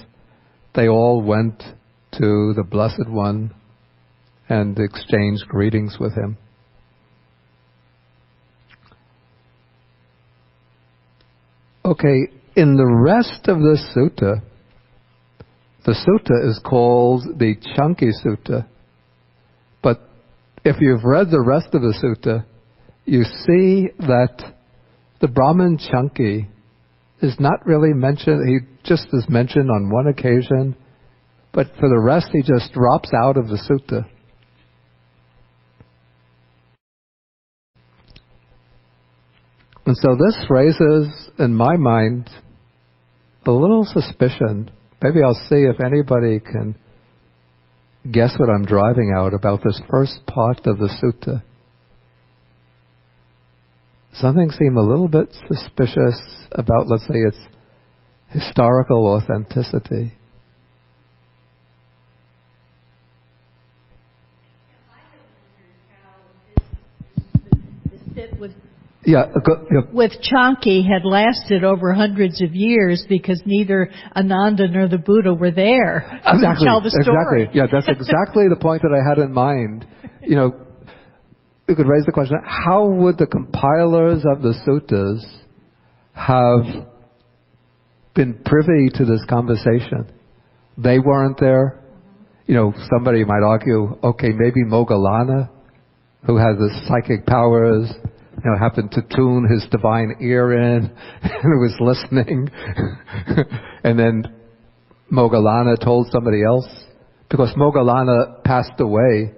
they all went to the Blessed One and exchanged greetings with him. Okay, in the rest of this sutta, the sutta is called the Canki Sutta. But if you've read the rest of the sutta, you see that the Brahmin Canki is not really mentioned. He just is mentioned on one occasion, but for the rest he just drops out of the sutta. And so this raises, in my mind, a little suspicion. Maybe I'll see if anybody can guess what I'm driving out about this first part of the sutta. Something seemed a little bit suspicious about, let's say, its historical authenticity. With Canki had lasted over hundreds of years because neither Ananda nor the Buddha were there to tell the story. Exactly. Yeah, that's exactly the point that I had in mind. You could raise the question, how would the compilers of the suttas have been privy to this conversation? They weren't there. Somebody might argue, okay, maybe Moggallana, who has the psychic powers, happened to tune his divine ear in and was listening. And then Moggallana told somebody else. because Moggallana passed away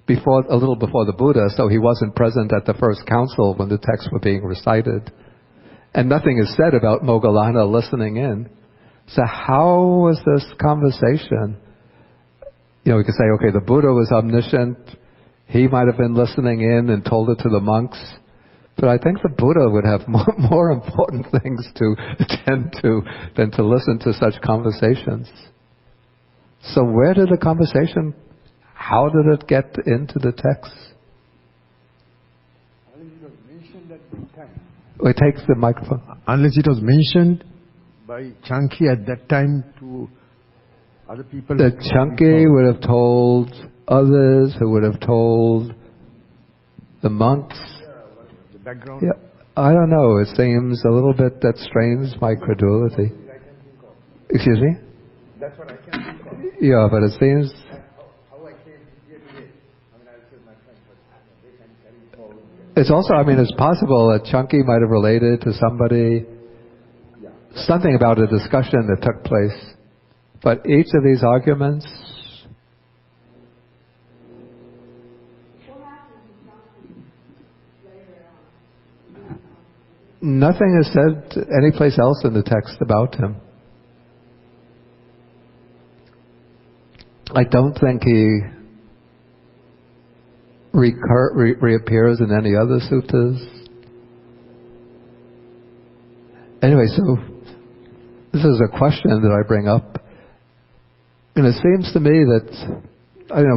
a little before the Buddha, so he wasn't present at the first council when the texts were being recited. And nothing is said about Moggallana listening in. So how was this conversation? We could say, okay, the Buddha was omniscient. He might have been listening in and told it to the monks. But I think the Buddha would have more important things to attend to than to listen to such conversations. So where did the conversation, how did it get into the text? Unless it was mentioned at that time. Wait, take the microphone. Unless it was mentioned by Canki at that time to other people. That Canki would have told others, who would have told the monks. The background. Yeah, I don't know. It seems a little bit that strains my credulity. Excuse me? That's what I can think of. Yeah, but it seems. How I came here today. I was with my friends, but they can carry forward. It's also, it's possible that Canki might have related to somebody, something about a discussion that took place. But each of these arguments. Nothing is said anyplace else in the text about him. I don't think he reappears in any other suttas. Anyway, so this is a question that I bring up. And it seems to me that,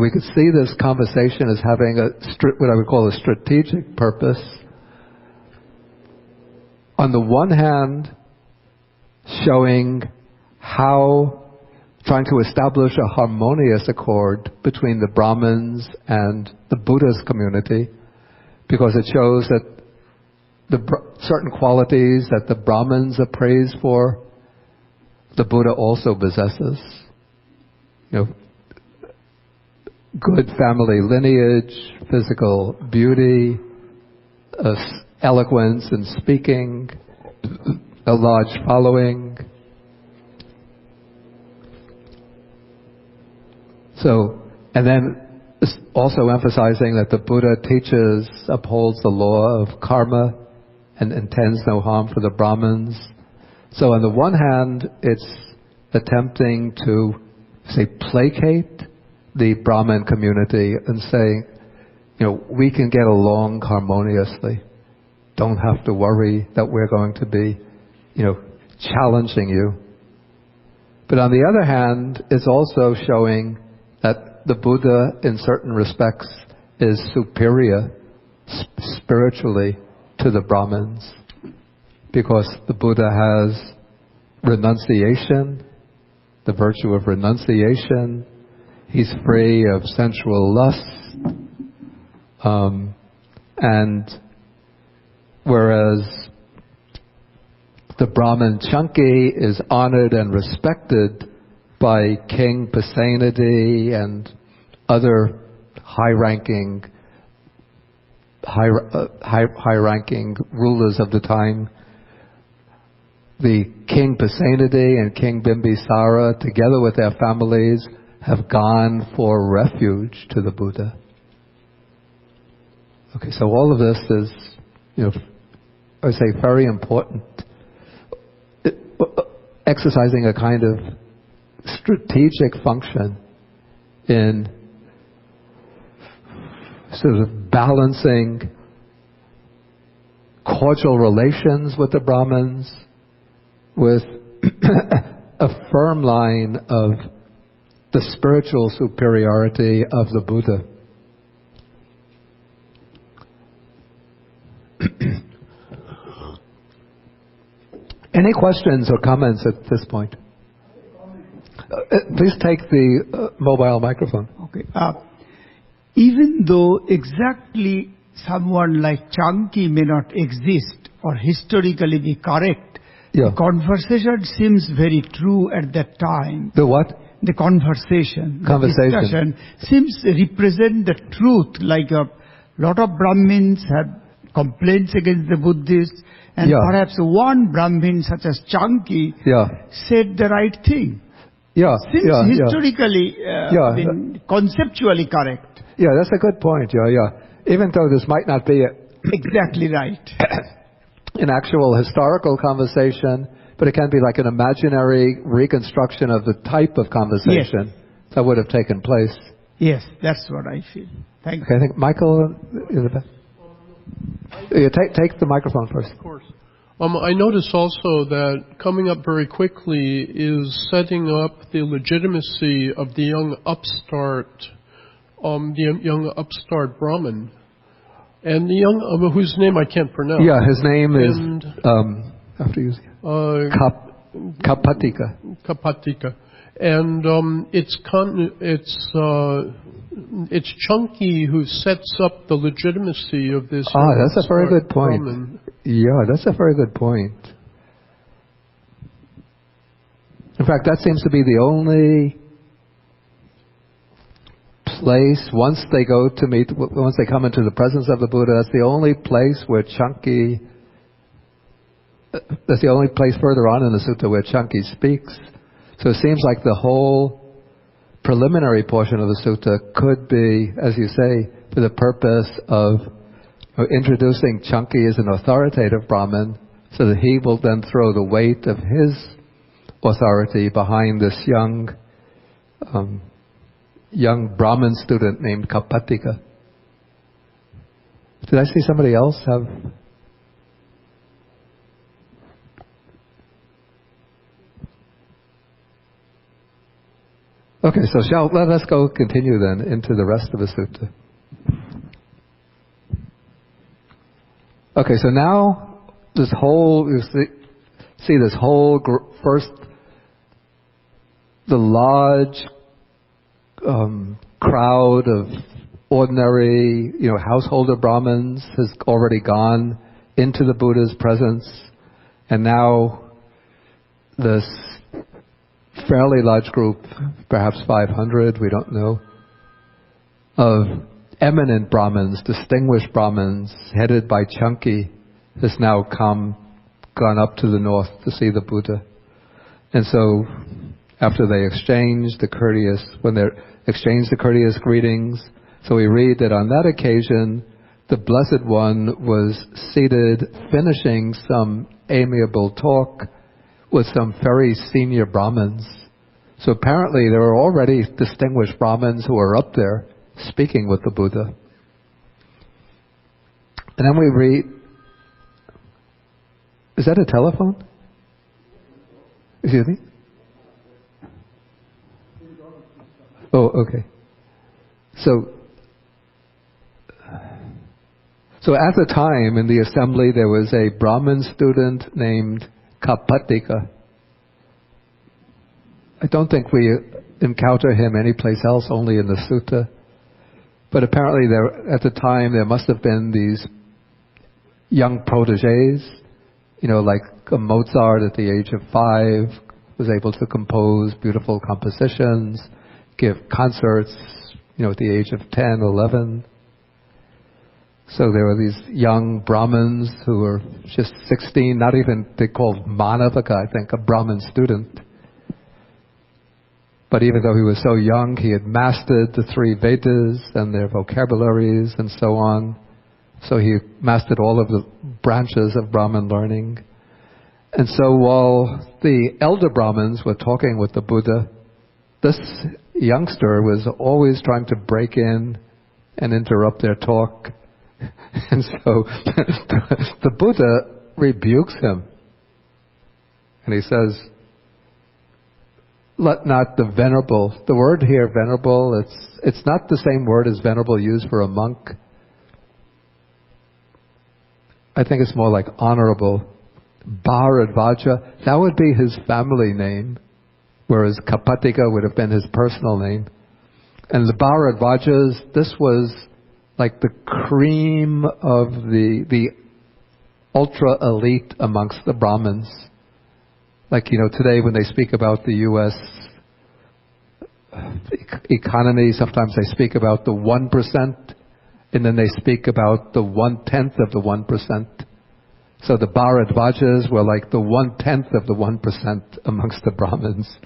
we could see this conversation as having what I would call a strategic purpose. On the one hand, showing how trying to establish a harmonious accord between the Brahmins and the Buddhist community, because it shows that certain qualities that the Brahmins are praised for, the Buddha also possesses. Good family lineage, physical beauty, eloquence in speaking, a large following. So, and then also emphasizing that the Buddha upholds the law of karma and intends no harm for the Brahmins. So on the one hand, it's attempting to, placate the Brahmin community and saying, we can get along harmoniously. Don't have to worry that we're going to be, challenging you. But on the other hand, it's also showing that the Buddha, in certain respects, is superior spiritually to the Brahmins, because the Buddha has renunciation, the virtue of renunciation. He's free of sensual lust, and whereas the Brahmin Canki is honored and respected by King Pasenadi and other high-ranking rulers of the time. The King Pasenadi and King Bimbisara, together with their families, have gone for refuge to the Buddha. Okay, so all of this is, I would say, very important. Exercising a kind of strategic function in sort of balancing cordial relations with the Brahmins with a firm line of the spiritual superiority of the Buddha. Any questions or comments at this point? Please take the mobile microphone. Okay. Even though exactly someone like Canki may not exist or historically be correct, the conversation seems very true at that time. The what? The conversation. The discussion seems to represent the truth, like a lot of Brahmins have complaints against the Buddhists, and perhaps one Brahmin such as Canki said the right thing. Seems historically, conceptually correct. Yeah, that's a good point. Even though this might not be exactly right. an actual historical conversation, but it can be like an imaginary reconstruction of the type of conversation that would have taken place. Yes, that's what I feel. Thank you. I think Michael is the best. Take the microphone first. Of course. I notice also that coming up very quickly is setting up the legitimacy of the young upstart Brahmin, and the young whose name I can't pronounce. Yeah, his name is after you. Kapatika. Kapatika, and it's Canki who sets up the legitimacy of this. That's a very good point. Brahmin. Yeah, that's a very good point. In fact, that seems to be the only place, once they come into the presence of the Buddha, that's the only place where Canki, that's the only place further on in the sutta where Canki speaks. So it seems like the whole preliminary portion of the sutta could be, as you say, for the purpose of introducing Canki as an authoritative Brahmin, so that he will then throw the weight of his authority behind this young Brahmin student named Kapatika. Did I see somebody else have? Okay, so let us go continue then into the rest of the sutta. Okay, so now this whole, see this whole first, the large crowd of ordinary, householder Brahmins has already gone into the Buddha's presence, and now this fairly large group, perhaps 500, we don't know, of eminent Brahmins, distinguished Brahmins, headed by Canki, has now gone up to the north to see the Buddha. And so, after they exchanged the courteous greetings, so we read that on that occasion, the Blessed One was seated, finishing some amiable talk with some very senior Brahmins. So apparently there were already distinguished Brahmins who were up there speaking with the Buddha. And then we read, is that a telephone? Excuse me? Oh, okay. So at the time in the assembly there was a Brahmin student named Kapatika. I don't think we encounter him anyplace else, only in the sutta. But apparently at the time there must have been these young proteges, like Mozart at the age of 5 was able to compose beautiful compositions, give concerts, at the age of 10, 11. So there were these young Brahmins who were just 16, not even, they called Manavaka, I think, a Brahmin student. But even though he was so young, he had mastered the 3 Vedas and their vocabularies and so on. So he mastered all of the branches of Brahmin learning. And so while the elder Brahmins were talking with the Buddha, this youngster was always trying to break in and interrupt their talk. And so the Buddha rebukes him. And he says, let not the venerable, the word here, venerable, it's not the same word as venerable used for a monk. I think it's more like honorable. Bharadvaja, that would be his family name, whereas Kapatika would have been his personal name. And the Bharadvajas, this was like the cream of the ultra elite amongst the Brahmins. Like, today when they speak about the U.S. economy, sometimes they speak about the 1%, and then they speak about the 1/10 of the 1%. So the Bharadvajas were like the 1/10 of the 1% amongst the Brahmins.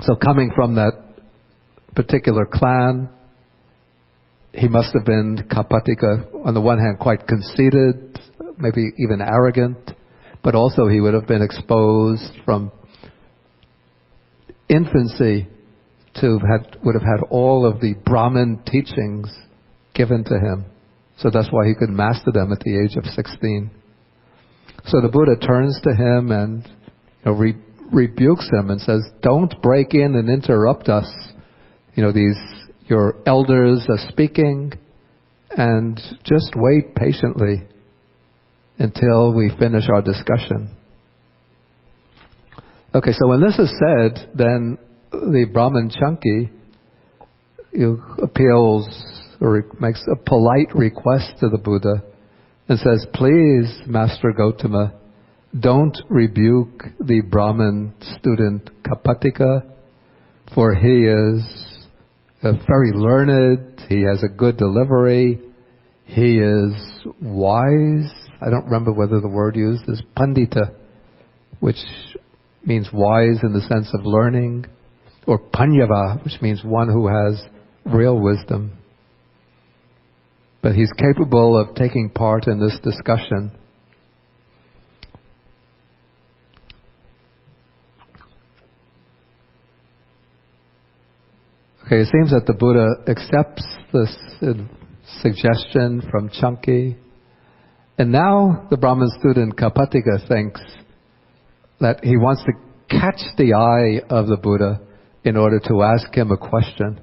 So coming from that particular clan, he must have been Kapatika, on the one hand quite conceited, maybe even arrogant, but also he would have been exposed from infancy would have had all of the Brahmin teachings given to him. So that's why he could master them at the age of 16. So the Buddha turns to him and rebukes him and says, don't break in and interrupt us. Your elders are speaking, and just wait patiently until we finish our discussion. Okay, so when this is said, then the Brahmin Canki appeals or makes a polite request to the Buddha and says, please, Master Gautama, don't rebuke the Brahmin student Kapatika, for he is very learned, he has a good delivery, he is wise. I don't remember whether the word used is pandita, which means wise in the sense of learning, or panyava, which means one who has real wisdom. But he's capable of taking part in this discussion. Okay, it seems that the Buddha accepts this suggestion from Canki, and now the Brahmin student Kapatika thinks that he wants to catch the eye of the Buddha in order to ask him a question.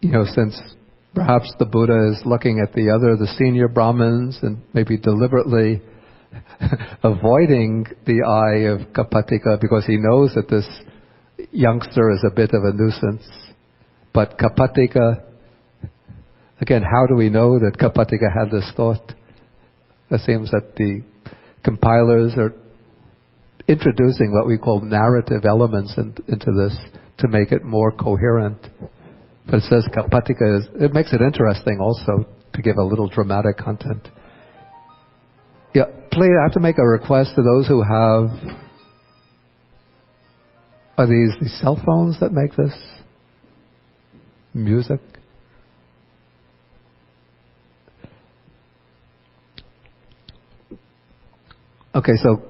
Since perhaps the Buddha is looking at the senior Brahmins, and maybe deliberately avoiding the eye of Kapatika because he knows that this youngster is a bit of a nuisance. But Kapatika, again, how do we know that Kapatika had this thought? It seems that the compilers are introducing what we call narrative elements into this to make it more coherent. But it says Kapatika it makes it interesting also to give a little dramatic content. Yeah, please, I have to make a request to those who have... Are these the cell phones that make this music? Okay, so...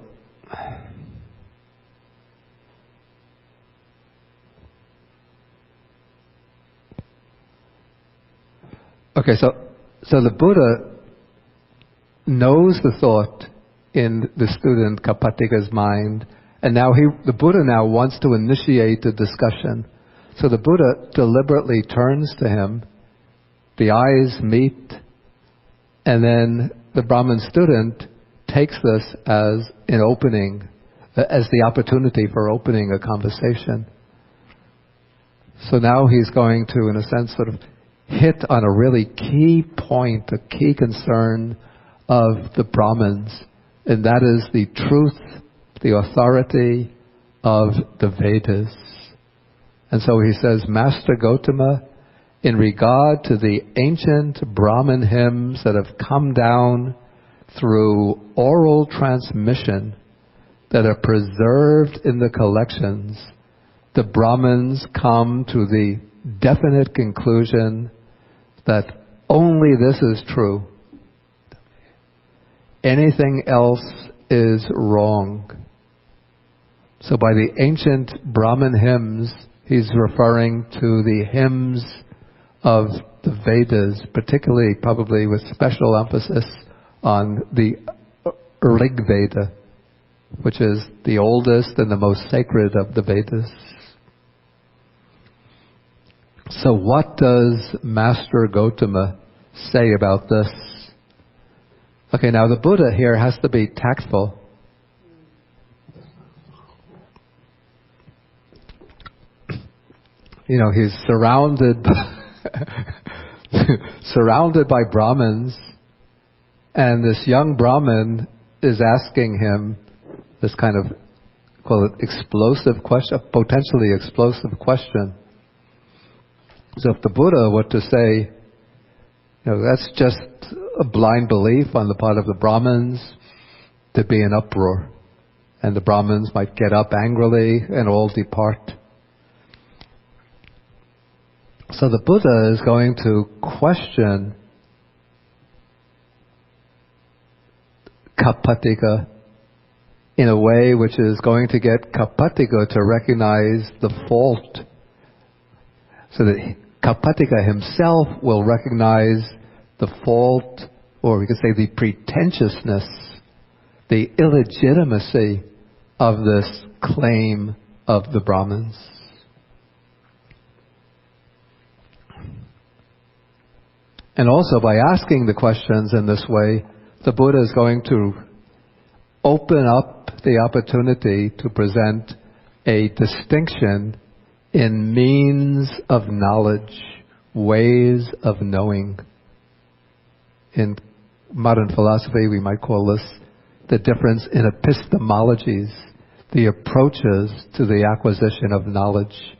Okay, so the Buddha knows the thought in the student Kapatika's mind, and now the Buddha now wants to initiate a discussion. So the Buddha deliberately turns to him, the eyes meet, and then the Brahmin student takes this as an opening, as the opportunity for opening a conversation. So now he's going to, in a sense, sort of hit on a really key point, a key concern of the Brahmins, and that is the truth, the authority of the Vedas. And so he says, Master Gautama, in regard to the ancient Brahmin hymns that have come down through oral transmission, that are preserved in the collections, the Brahmins come to the definite conclusion that only this is true. Anything else is wrong. So by the ancient Brahmin hymns, he's referring to the hymns of the Vedas, particularly probably with special emphasis on the Rig Veda, which is the oldest and the most sacred of the Vedas. So what does Master Gautama say about this? Okay, now the Buddha here has to be tactful. He's surrounded by Brahmins, and this young Brahmin is asking him this kind of, call it explosive question, a potentially explosive question. So if the Buddha were to say, that's just a blind belief on the part of the Brahmins, there'd be an uproar. and the Brahmins might get up angrily and all depart. So the Buddha is going to question Kappatika in a way which is going to get Kappatika to recognize the fault, so that Kappatika himself will recognize the fault, or we could say the pretentiousness, the illegitimacy of this claim of the Brahmins. And also by asking the questions in this way, the Buddha is going to open up the opportunity to present a distinction in means of knowledge, ways of knowing. In modern philosophy, we might call this the difference in epistemologies, the approaches to the acquisition of knowledge,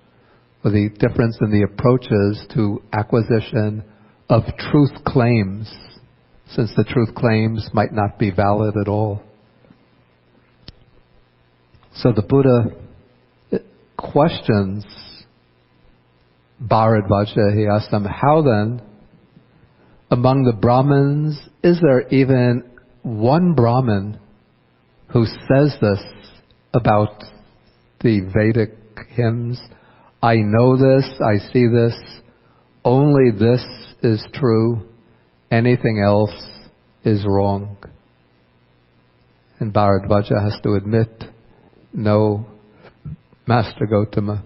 or the difference in the approaches to acquisition of truth claims, since the truth claims might not be valid at all. So the Buddha questions Bharadvaja. He asks them, how then, among the Brahmins, is there even one Brahmin who says this about the Vedic hymns? I know this, I see this, only this is true, anything else is wrong. And Bharadvaja has to admit, no, Master Gotama.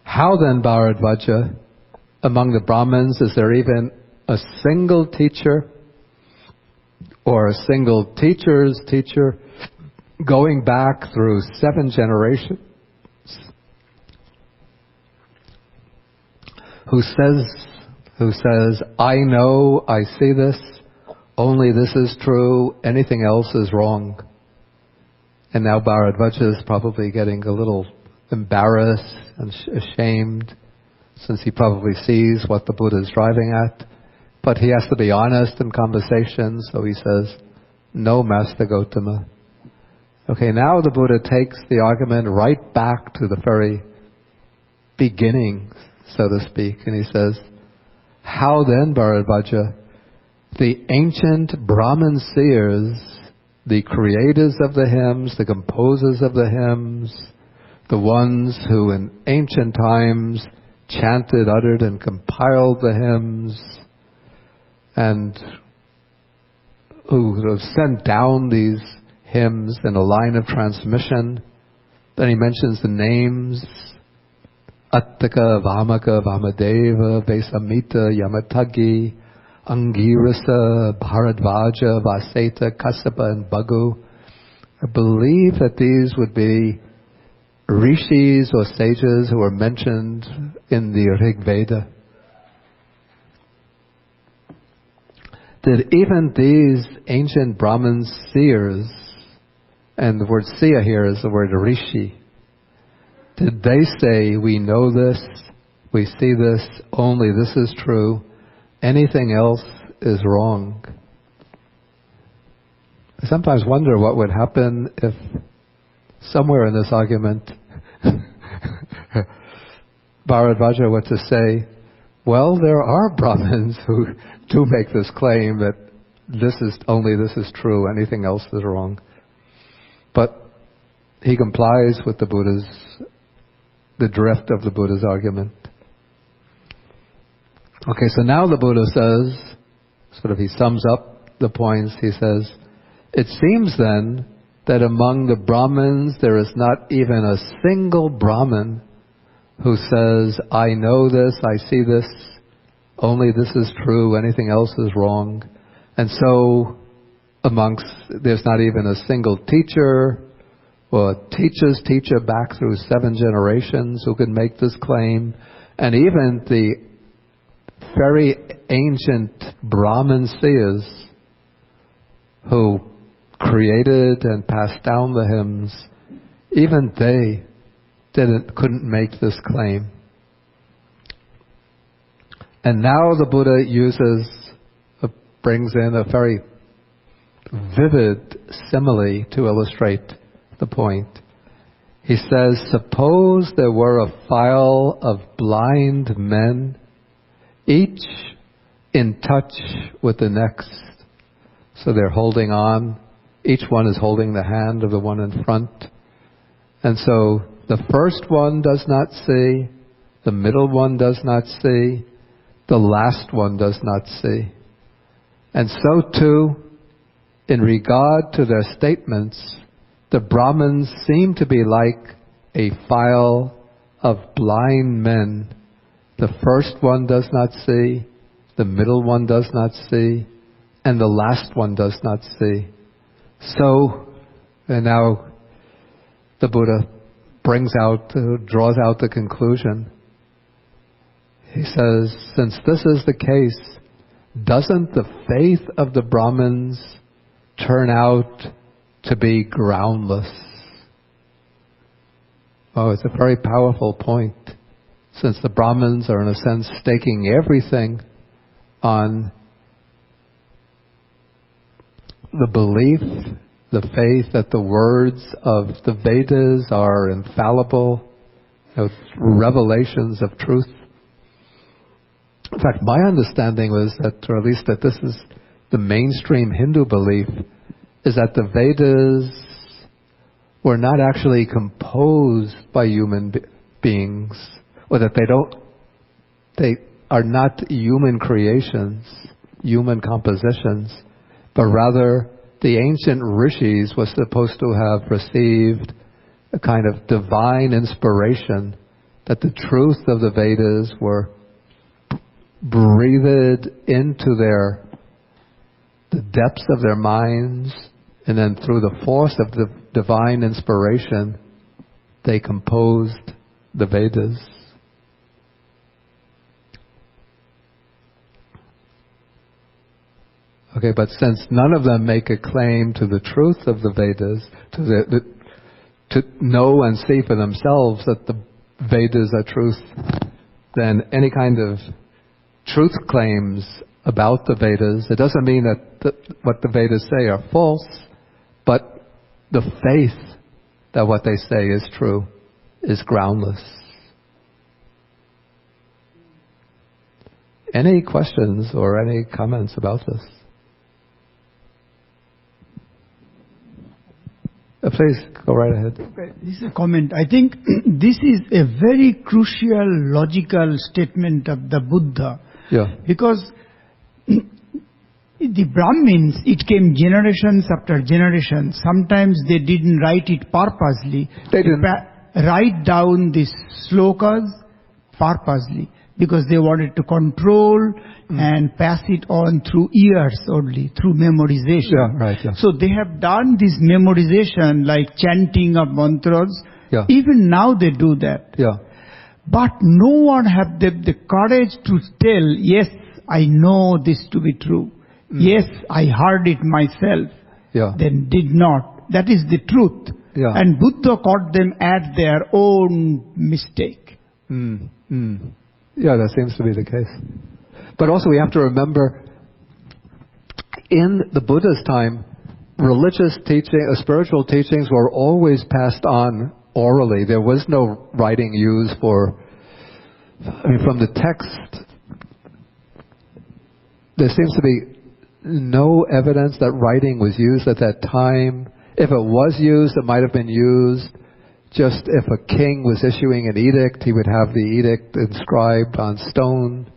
How then, Bharadvaja, among the Brahmins, is there even a single teacher or a single teacher's teacher going back through 7 generations who says, I know, I see this, only this is true, anything else is wrong? And now Bharadvaja is probably getting a little embarrassed and ashamed, since he probably sees what the Buddha is driving at. But he has to be honest in conversation, so he says, no, Master Gotama. Okay, now the Buddha takes the argument right back to the very beginning, so to speak, and he says, how then, Bharadvaja, the ancient Brahmin seers, the creators of the hymns, the composers of the hymns, the ones who in ancient times chanted, uttered, and compiled the hymns, and who have sent down these hymns in a line of transmission. Then he mentions the names, Attaka, Vamaka, Vamadeva, Vesamita, Yamatagi, Angirasa, Bharadvaja, Vaseta, Kassapa, and Bhagu. I believe that these would be rishis or sages who are mentioned in the Rig Veda. Did even these ancient Brahmin seers, and the word seer here is the word rishi, did they say, we know this, we see this, only this is true, anything else is wrong? I sometimes wonder what would happen if somewhere in this argument Bharadvaja were to say, well, there are Brahmins who do make this claim that this is true, anything else is wrong. But he complies with the drift of the Buddha's argument. Okay, so now the Buddha says, he sums up the points, he says, it seems then that among the Brahmins there is not even a single Brahmin who says, I know this, I see this, only this is true, anything else is wrong. And so there's not even a single teacher or teacher's teacher back through 7 generations who can make this claim. And even the very ancient Brahmin seers who created and passed down the hymns, even they couldn't make this claim. And now the Buddha brings in a very vivid simile to illustrate the point. He says, suppose there were a file of blind men, each in touch with the next. So they're holding on. Each one is holding the hand of the one in front. And so the first one does not see, the middle one does not see, the last one does not see. And so too, in regard to their statements, the Brahmins seem to be like a file of blind men. The first one does not see, the middle one does not see, and the last one does not see. So, and now the Buddha draws out the conclusion. He says, since this is the case, doesn't the faith of the Brahmins turn out to be groundless? Oh, it's a very powerful point, since the Brahmins are in a sense staking everything on the belief, the faith that the words of the Vedas are infallible, revelations of truth. In fact, my understanding was that, or at least that this is the mainstream Hindu belief, is that the Vedas were not actually composed by human beings, or that they are not human creations, human compositions, but rather the ancient rishis were supposed to have received a kind of divine inspiration, that the truth of the Vedas were breathed into the depths of their minds, and then through the force of the divine inspiration, they composed the Vedas. Okay, but since none of them make a claim to the truth of the Vedas, to know and see for themselves that the Vedas are truth, then any kind of truth claims about the Vedas, it doesn't mean that what the Vedas say are false, but the faith that what they say is true is groundless. Any questions or any comments about this? Please go right ahead. Okay, this is a comment. I think this is a very crucial logical statement of the Buddha. Yeah. Because the Brahmins, it came generations after generations. Sometimes they didn't write it purposely. They didn't. Write down these slokas purposely, because they wanted to control and pass it on through ears only, through memorization. Yeah, right. Yeah. So they have done this memorization, like chanting of mantras. Yeah. Even now they do that. Yeah. But no one had the courage to tell, yes, I know this to be true. Yes, I heard it myself. Yeah. Then did not. That is the truth. Yeah. And Buddha caught them at their own mistake. Yeah, that seems to be the case. But also we have to remember, in the Buddha's time, religious teaching, spiritual teachings were always passed on orally. There was no writing used from the text, there seems to be no evidence that writing was used at that time. If it was used, it might have been used just if a king was issuing an edict, he would have the edict inscribed on stone,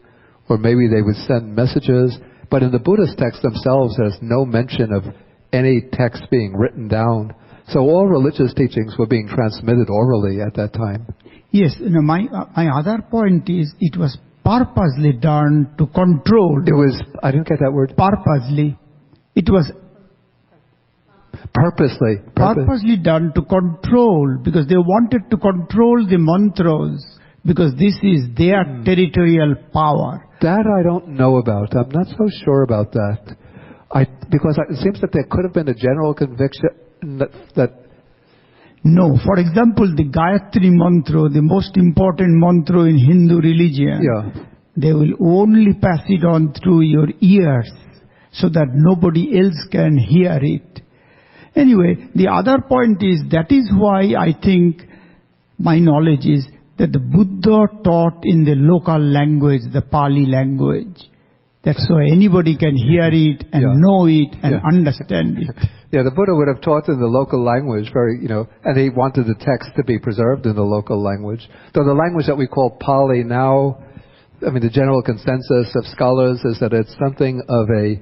or maybe they would send messages. But in the Buddhist texts themselves, there's no mention of any text being written down. So all religious teachings were being transmitted orally at that time. Yes, my other point is it was purposely done to control. It was, I didn't get that word. Purposely. It was purposely done to control, because they wanted to control the mantras, because this is their territorial power. That I don't know about. I'm not so sure about that. Because it seems that there could have been a general conviction that No, for example, the Gayatri mantra, the most important mantra in Hindu religion, they will only pass it on through your ears. so that nobody else can hear it. Anyway, the other point is, that is why I think my knowledge is that the Buddha taught in the local language, the Pali language. That's so anybody can hear it and know it and understand it. Yeah, the Buddha would have taught in the local language, and he wanted the text to be preserved in the local language. Though the language that we call Pali now, the general consensus of scholars is that it's something of a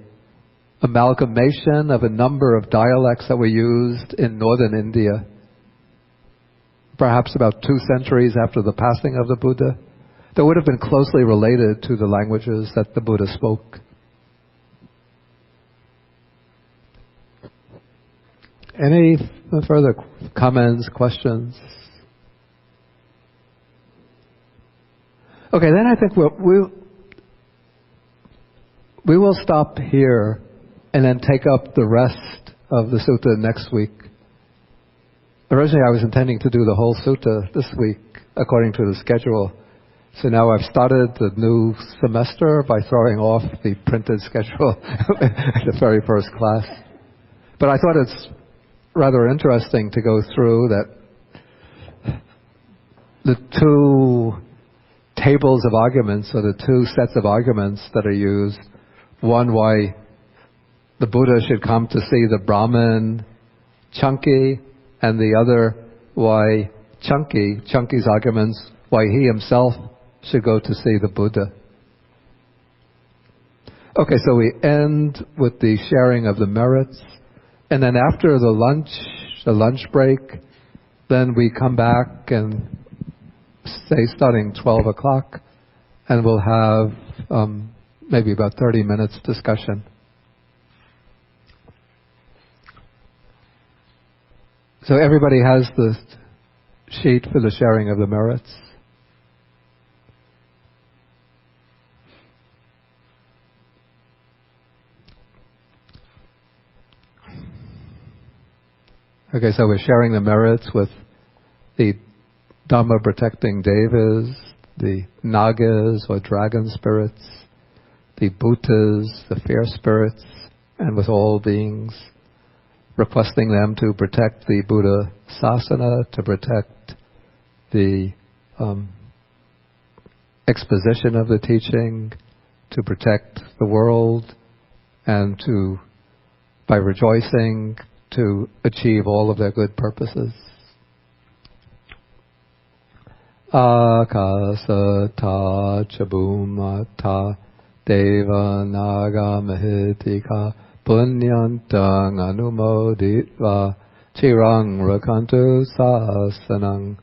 amalgamation of a number of dialects that were used in northern India, perhaps about 2 centuries after the passing of the Buddha, that would have been closely related to the languages that the Buddha spoke. Any further comments, questions? Okay, then I think we will stop here and then take up the rest of the sutta next week. Originally I was intending to do the whole sutta this week according to the schedule. So now I've started the new semester by throwing off the printed schedule the very first class. But I thought it's rather interesting to go through that the 2 tables of arguments, or the 2 sets of arguments that are used. One, why the Buddha should come to see the brahmin Canki, and the other, why Canki's arguments, why he himself should go to see the Buddha. Okay, so we end with the sharing of the merits, and then after the lunch break, then we come back and say starting 12 o'clock, and we'll have maybe about 30 minutes discussion. So everybody has the sheet for the sharing of the merits. Okay, so we're sharing the merits with the Dhamma protecting devas, the nagas or dragon spirits, the bhutas, the fair spirits, and with all beings, requesting them to protect the Buddha Sasana, to protect the exposition of the teaching, to protect the world, and to, by rejoicing, to achieve all of their good purposes. Akasata chabumata deva naga mahitika punyantang anumoditva chirang rakantu sasanang.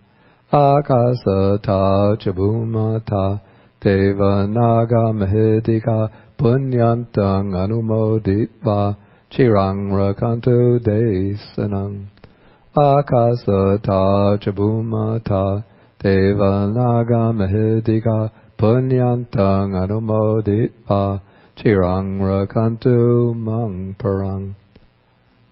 Akasata chabumata deva naga mahitika punyantang anumoditva chirang rakantu desanang. Akasata chabumata deva naga mahitika punyantang anumoditva chirang rakantu mang parang.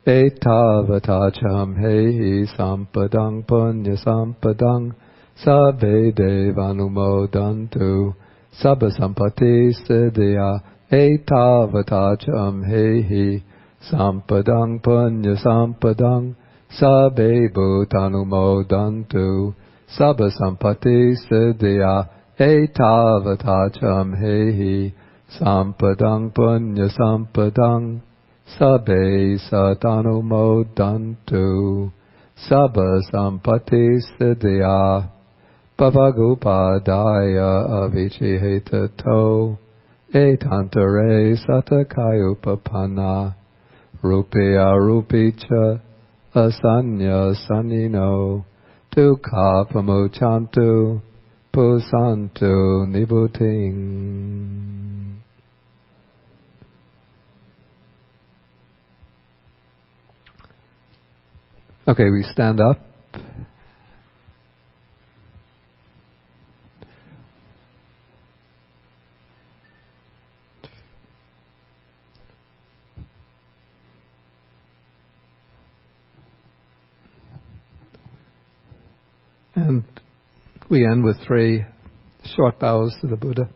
Etavatacham hehi sampadang punya sampadang sabbe devanumodantu sabba sampati siddhya. Etavatacham hehi sampadang punya sampadang sabbe bhutanumodantu sabba sampati siddhya. Etavatacham hehi sampadang punya sampadang sabbe satanumodantu sabba sampati siddhya. Bhavagupadaya avichihetato etantare satakayupapanna rupeya rupicha asanya sanino dukkha pamuchantu pusantu nibuting. Okay, we stand up. And we end with 3 short bows to the Buddha.